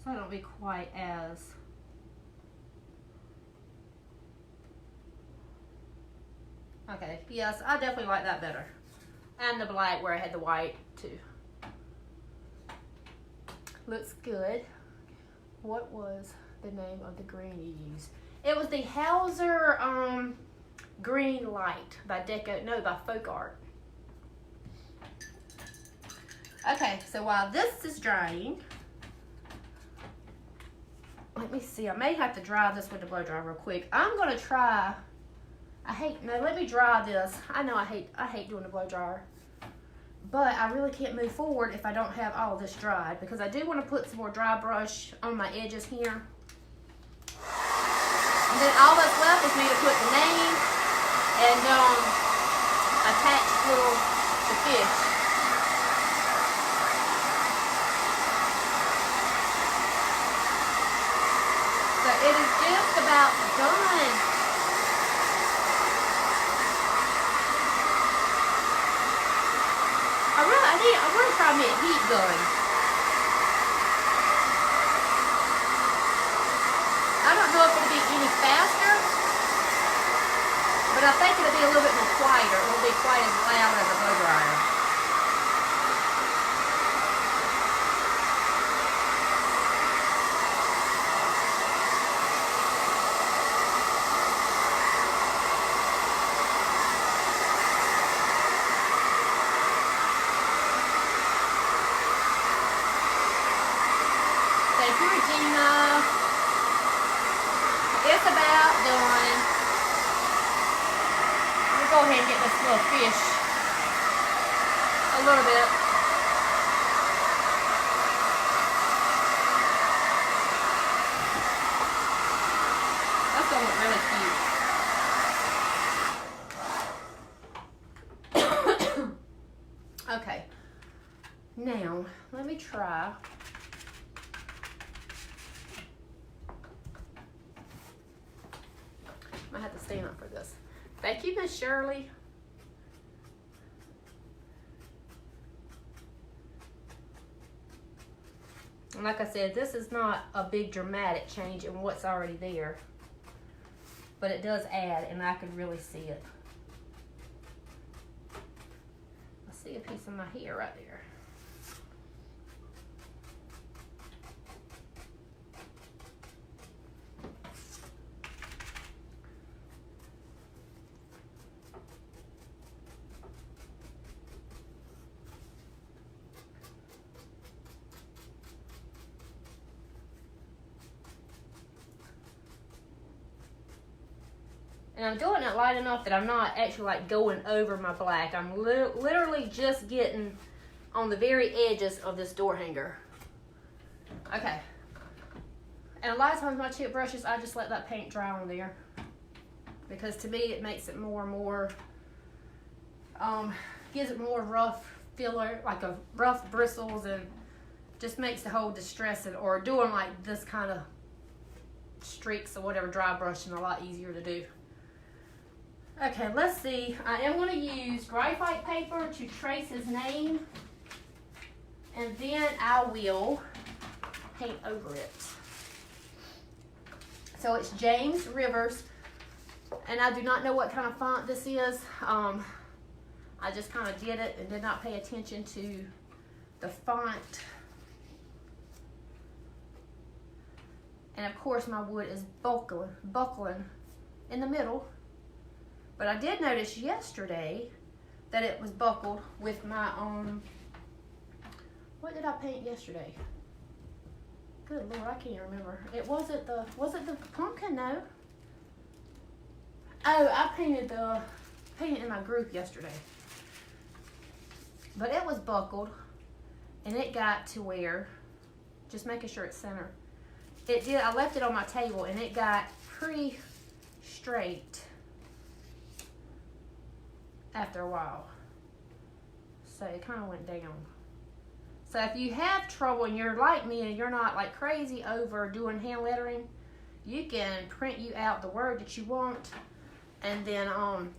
So I don't be quite as okay, yes, I definitely like that better. And the black where I had the white too. Looks good. What was the name of the green you used? It was the Hauser Green Light by by Folk Art. Okay, so while this is drying, let me see, I may have to dry this with the blow dryer real quick. I'm gonna try, let me dry this. I know I hate doing the blow dryer, but I really can't move forward if I don't have all of this dried, because I do want to put some more dry brush on my edges here. And then all that's left is me to put the name and attach the fish. So it is just about done. I want to try me a heat gun. I don't know if it'll be any faster, but I think it'll be a little bit more quieter. It won't be quite as loud as a blow dryer. It's about done. We'll go ahead and get this little fish a little bit. That's gonna look really cute. Okay. Now, let me try. I have to stand up for this. Thank you, Miss Shirley. And like I said, this is not a big dramatic change in what's already there. But it does add, and I could really see it. I see a piece of my hair right there. And I'm doing it light enough that I'm not actually like going over my black. I'm literally just getting on the very edges of this door hanger. Okay. And a lot of times my chip brushes, I just let that paint dry on there. Because to me it makes it more and more, gives it more rough filler, like a rough bristles, and just makes the whole distressing or doing like this kind of streaks or whatever dry brushing a lot easier to do. Okay, let's see. I am going to use graphite paper to trace his name, and then I will paint over it. So it's James Rivers, and I do not know what kind of font this is. I just kind of did it and did not pay attention to the font. And of course my wood is buckling in the middle. But I did notice yesterday that it was buckled with my, what did I paint yesterday? Good Lord, I can't remember. Was it the pumpkin? No. Oh, I painted in my group yesterday. But it was buckled, and it got to where, just making sure it's center. It did, I left it on my table, and it got pretty straight after a while. So it kind of went down. So if you have trouble and you're like me and you're not like crazy over doing hand lettering, you can print you out the word that you want and then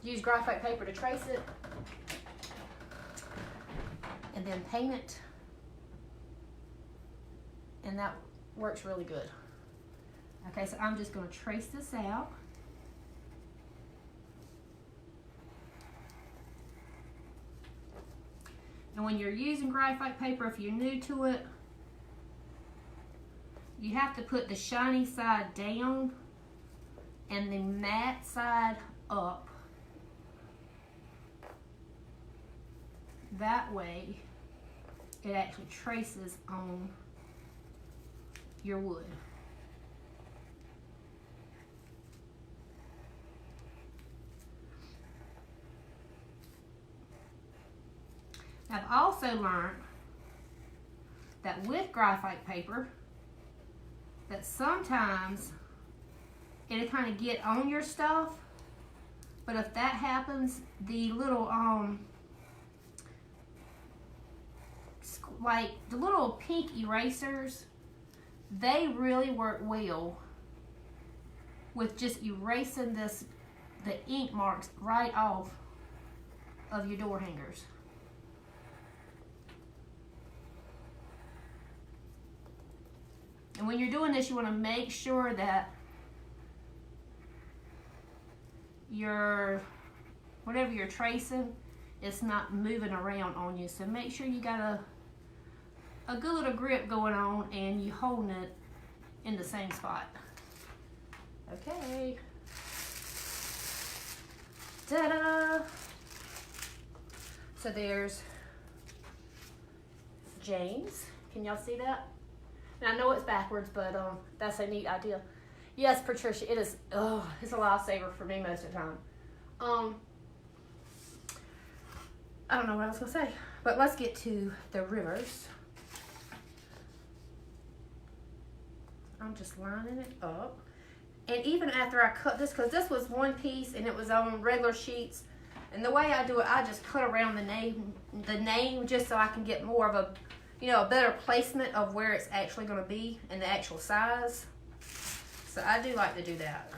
use graphite paper to trace it and then paint it, and that works really good. Okay, so I'm just going to trace this out. And when you're using graphite paper, if you're new to it, you have to put the shiny side down and the matte side up. That way, it actually traces on your wood. I've also learned that with graphite paper, that sometimes it'll kind of get on your stuff, but if that happens, the little like the little pink erasers, they really work well with just erasing the ink marks right off of your door hangers. And when you're doing this, you want to make sure that whatever you're tracing, it's not moving around on you. So make sure you got a good little grip going on and you holding it in the same spot. Okay. Ta-da! So there's James. Can y'all see that? And I know it's backwards, but that's a neat idea. Yes, Patricia, it is. Oh, it's a lifesaver for me most of the time. I don't know what I was gonna say, but let's get to the rivers. I'm just lining it up, and even after I cut this, because this was one piece and it was on regular sheets, and the way I do it, I just cut around the name just so I can get more of a, a better placement of where it's actually going to be and the actual size. So I do like to do that.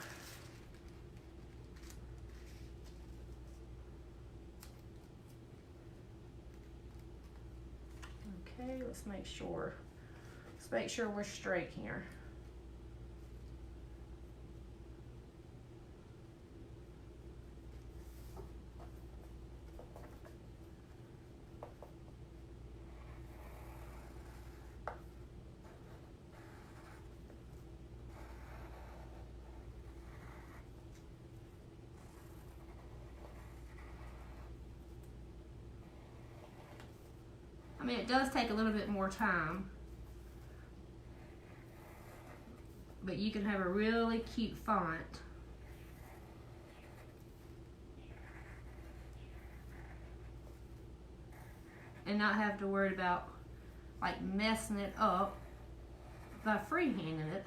Okay, let's make sure. Let's make sure we're straight here. I mean, it does take a little bit more time, but you can have a really cute font. And not have to worry about like messing it up by freehanding it.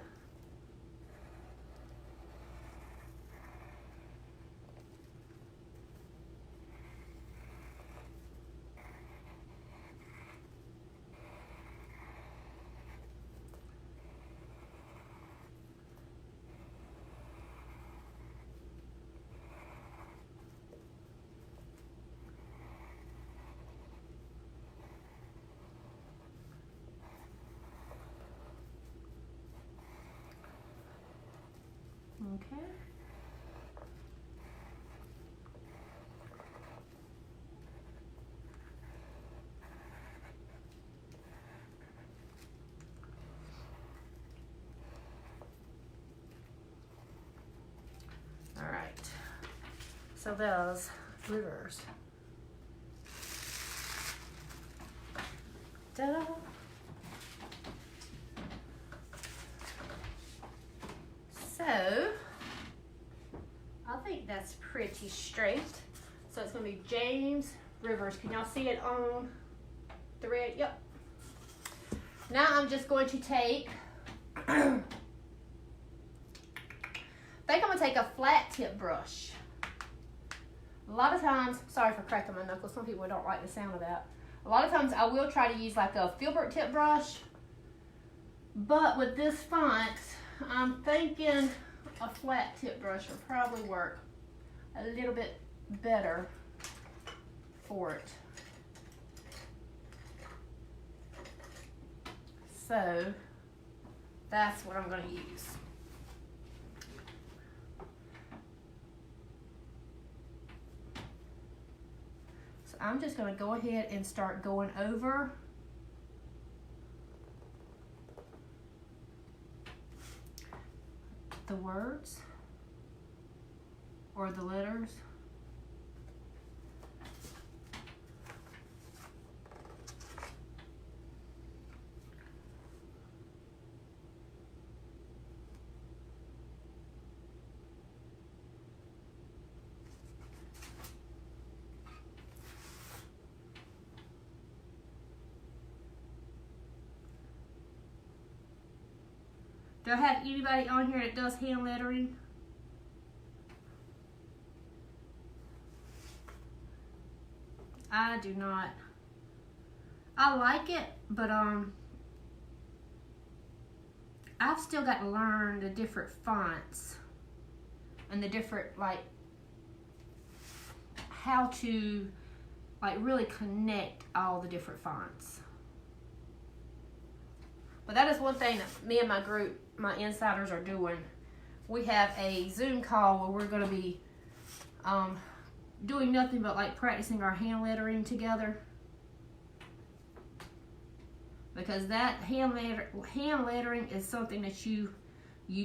Okay. All right. So those rivers. Ta-da. So, I think that's pretty straight. So it's going to be James Rivers. Can y'all see it on the red? Yep. Now I'm just going to take, I think I'm going to take a flat tip brush. A lot of times, sorry for cracking my knuckles, some people don't like the sound of that. A lot of times I will try to use like a filbert tip brush, but with this font, I'm thinking a flat tip brush will probably work a little bit better for it. So that's what I'm going to use. So I'm just going to go ahead and start going over the words or the letters. Do I have anybody on here that does hand lettering? I do not. I like it, but I've still got to learn the different fonts and the different, like, how to like really connect all the different fonts. But that is one thing that me and my group, my insiders, are doing. We have a Zoom call where we're going to be doing nothing but like practicing our hand lettering together. Because that hand lettering is something that you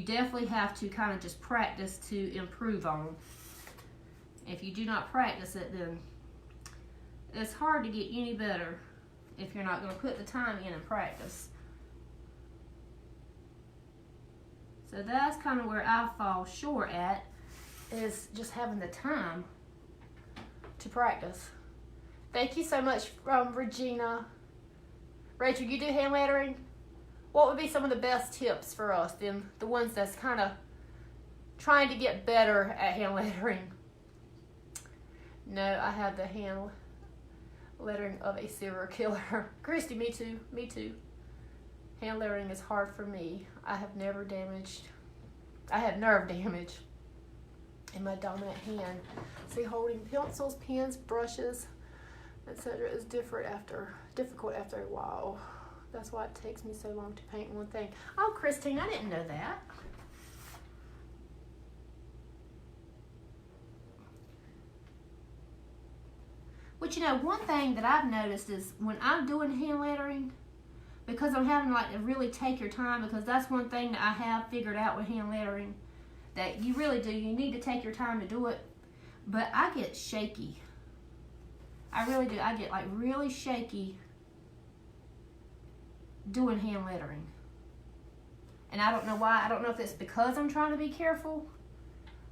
definitely have to kind of just practice to improve on. If you do not practice it, then it's hard to get any better if you're not going to put the time in and practice. So that's kind of where I fall short at, is just having the time to practice. Thank you so much, Regina. Rachel, you do hand lettering? What would be some of the best tips for us, then, the ones that's kind of trying to get better at hand lettering? No, I have the hand lettering of a serial killer. Christy, me too, me too. Hand lettering is hard for me. I have nerve damage in my dominant hand. See, holding pencils, pens, brushes, etc. is difficult after a while. That's why it takes me so long to paint one thing. Oh, Christine, I didn't know that. But you know, one thing that I've noticed is when I'm doing hand lettering, because I'm having like to really take your time, because that's one thing that I have figured out with hand lettering, that you really do. You need to take your time to do it. But I get shaky. I really do. I get like really shaky doing hand lettering. And I don't know why. I don't know if it's because I'm trying to be careful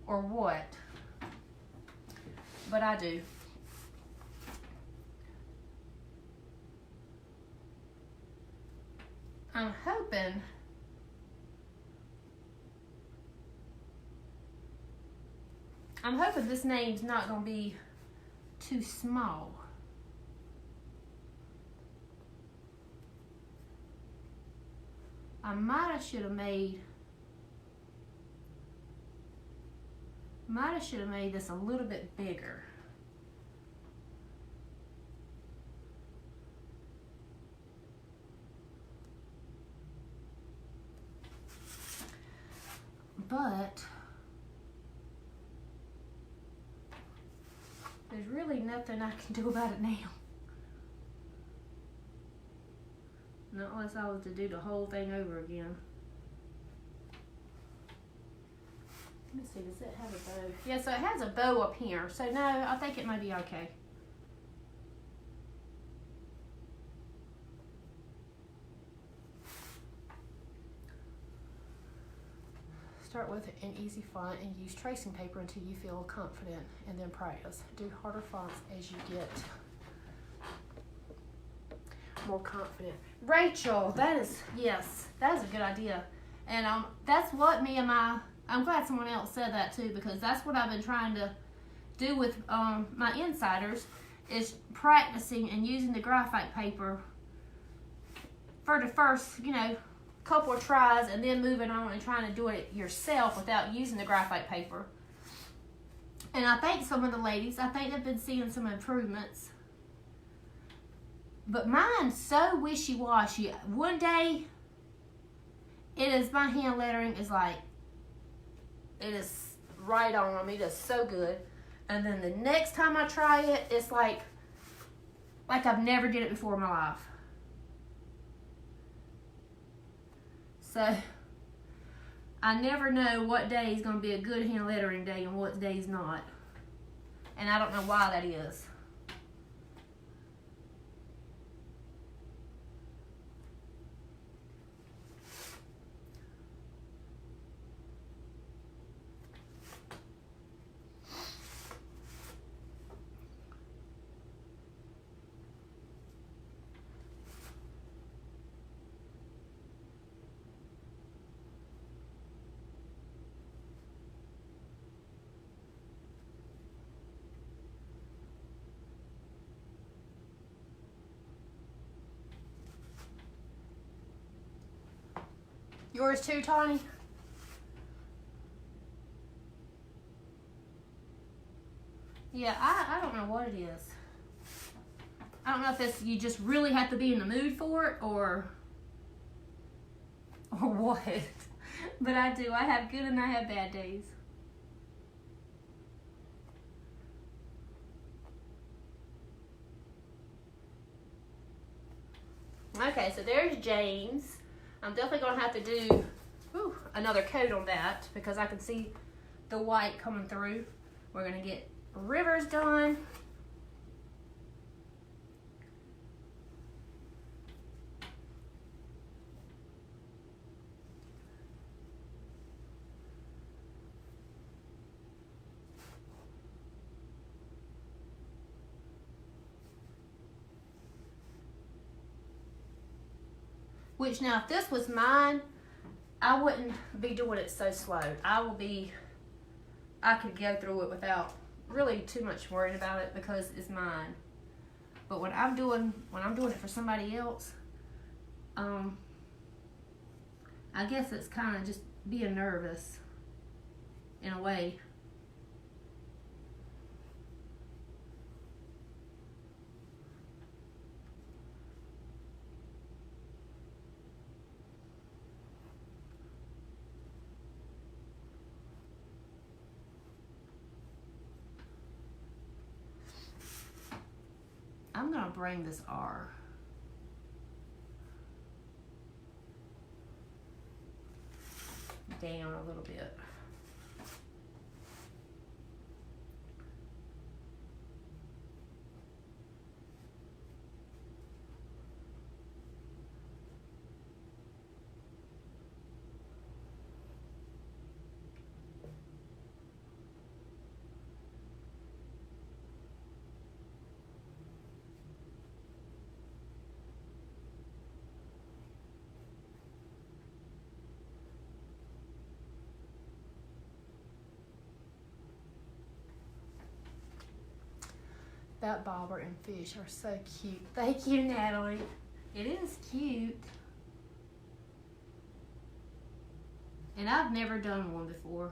or what. But I do. I'm hoping this name's not going to be too small. I might have should have made this a little bit bigger. But there's really nothing I can do about it now. Not unless I was to do the whole thing over again. Let me see, does it have a bow? Yeah, so it has a bow up here. So no, I think it might be okay. Start with an easy font and use tracing paper until you feel confident, and then practice. Do harder fonts as you get more confident. Rachel, yes, that is a good idea. And that's what I'm glad someone else said that too, because that's what I've been trying to do with my insiders, is practicing and using the graphite paper for the first, couple of tries, and then moving on and trying to do it yourself without using the graphite paper. And I think some of the ladies, they've been seeing some improvements. But mine's so wishy-washy. One day, my hand lettering is like, it is right on. I mean, it is so good. And then the next time I try it, it's like I've never did it before in my life. So, I never know what day is going to be a good hand lettering day and what day is not. And I don't know why that is. Yours too, Tawny? Yeah, I don't know what it is. I don't know if it's you just really have to be in the mood for it or what. But I do. I have good and I have bad days. Okay, so there's James. I'm definitely going to have to do another coat on that because I can see the white coming through. We're going to get Rivers done. Which now, if this was mine, I wouldn't be doing it so slow. I could go through it without really too much worrying about it because it's mine. But when I'm doing it for somebody else, I guess it's kind of just being nervous in a way. to bring this R. Down a little bit. That bobber and fish are so cute. Thank you, Natalie. It is cute. And I've never done one before.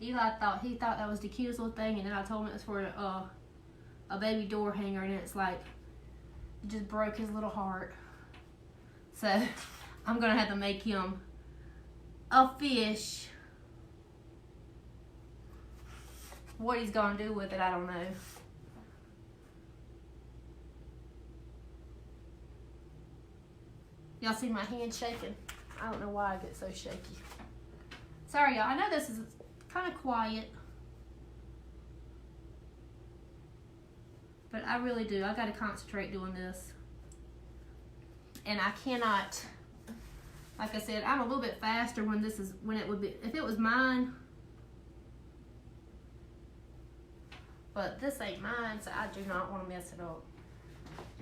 Eli thought that was the cutest little thing, and then I told him it was for a baby door hanger, and it's like, it just broke his little heart. So I'm gonna have to make him a fish. What he's gonna do with it, I don't know. Y'all see my hand shaking? I don't know why I get so shaky. Sorry, y'all. I know this is kind of quiet, but I really do. I gotta concentrate doing this, and I cannot. Like I said, I'm a little bit faster when it would be if it was mine. But this ain't mine, so I do not want to mess it up.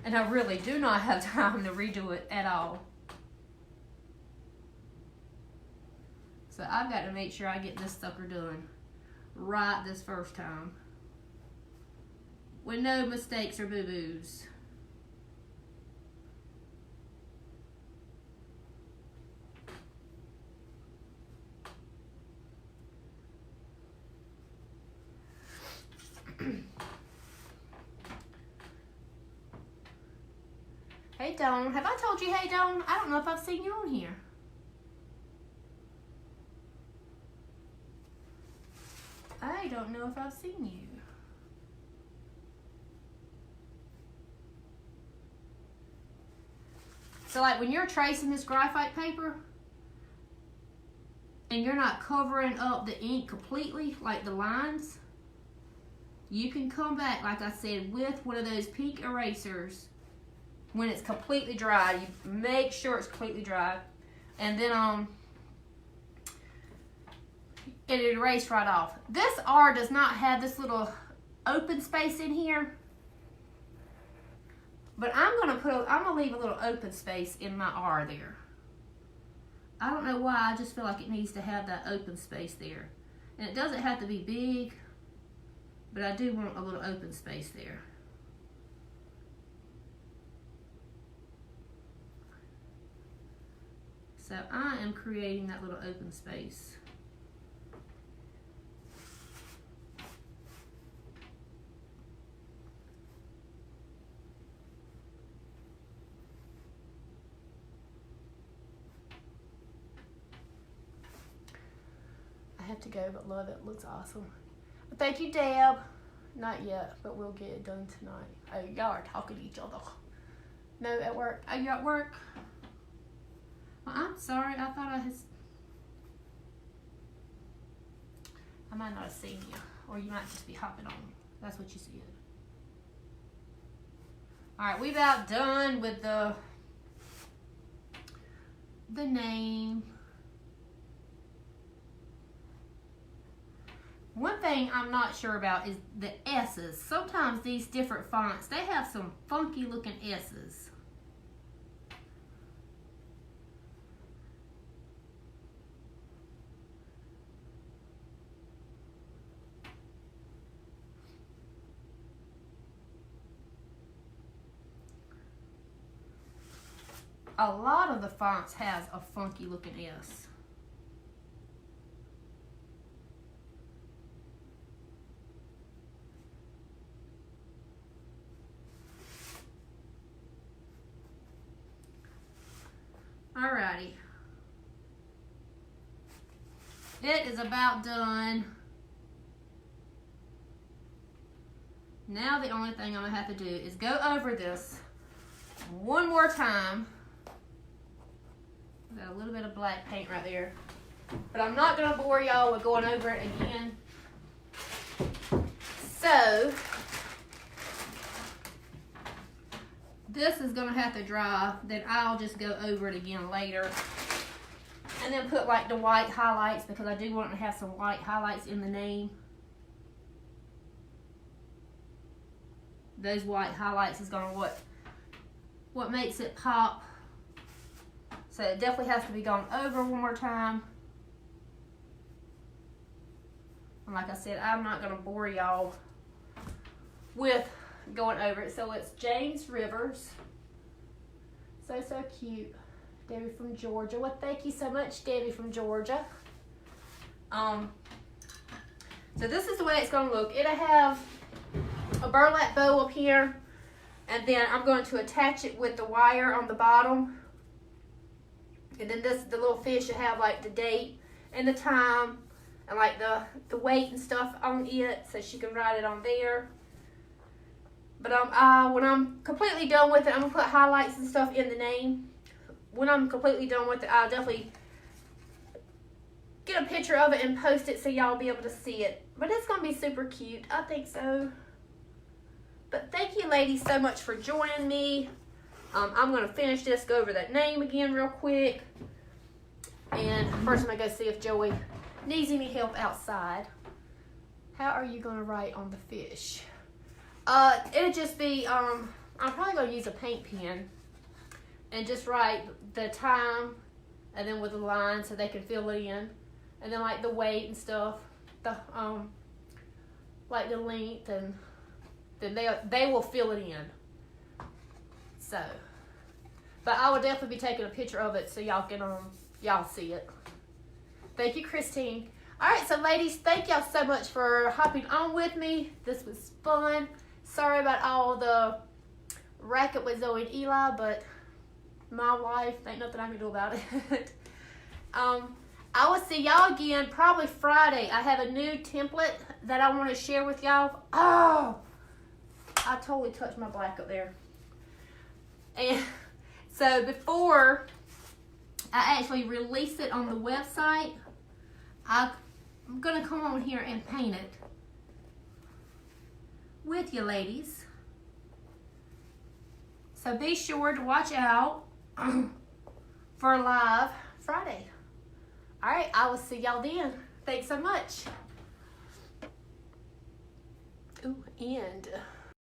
And I really do not have time to redo it at all. So I've got to make sure I get this sucker done right this first time, with no mistakes or boo-boos. Hey Dawn, have I told you hey Dawn? I don't know if I've seen you on here. I don't know if I've seen you. So like when you're tracing this graphite paper and you're not covering up the ink completely, like the lines, you can come back, like I said, with one of those pink erasers when it's completely dry. You make sure it's completely dry, and then it erased right off. This R does not have this little open space in here, but I'm gonna leave a little open space in my R there. I don't know why, I just feel like it needs to have that open space there. And it doesn't have to be big, but I do want a little open space there. So I am creating that little open space. I have to go, but love it. Looks awesome. But thank you, Deb. Not yet, but we'll get it done tonight. Oh, y'all are talking to each other. No, at work. Are you at work? Well, I'm sorry. I thought I might not have seen you, or you might just be hopping on. That's what you said. All right, we about done with the name. One thing I'm not sure about is the S's. Sometimes these different fonts, they have some funky looking S's. A lot of the fonts has a funky looking S. Alrighty. It is about done. Now the only thing I'm gonna have to do is go over this one more time. Got a little bit of black paint right there. But I'm not gonna bore y'all with going over it again. So, this is gonna have to dry, then I'll just go over it again later. And then put like the white highlights, because I do want to have some white highlights in the name. Those white highlights is gonna what makes it pop. So it definitely has to be gone over one more time. And like I said, I'm not gonna bore y'all with going over it. So it's James Rivers. So cute. Debbie from Georgia. Well, thank you so much, Debbie from Georgia. So this is the way it's gonna look. It'll have a burlap bow up here, and then I'm going to attach it with the wire on the bottom. And then the little fish will have like the date and the time and like the weight and stuff on it, so she can write it on there. But when I'm completely done with it, I'm gonna put highlights and stuff in the name. When I'm completely done with it, I'll definitely get a picture of it and post it so y'all be able to see it. But it's gonna be super cute, I think so. But thank you ladies so much for joining me. I'm gonna finish this, go over that name again real quick. And first I'm gonna go see if Joey needs any help outside. How are you gonna write on the fish? It'll just be, I'm probably gonna use a paint pen and just write the time and then with a line so they can fill it in. And then like the weight and stuff, the like the length, and then they will fill it in. So, but I will definitely be taking a picture of it so y'all can y'all see it. Thank you, Christine. All right, so ladies, thank y'all so much for hopping on with me. This was fun. Sorry about all the racket with Zoe and Eli, but my life, ain't nothing I can do about it. I will see y'all again probably Friday. I have a new template that I want to share with y'all. Oh, I totally touched my black up there. And so before I actually release it on the website, I'm going to come on here and paint it with you ladies. So be sure to watch out for live Friday. All right, I will see y'all then. Thanks so much. Ooh, and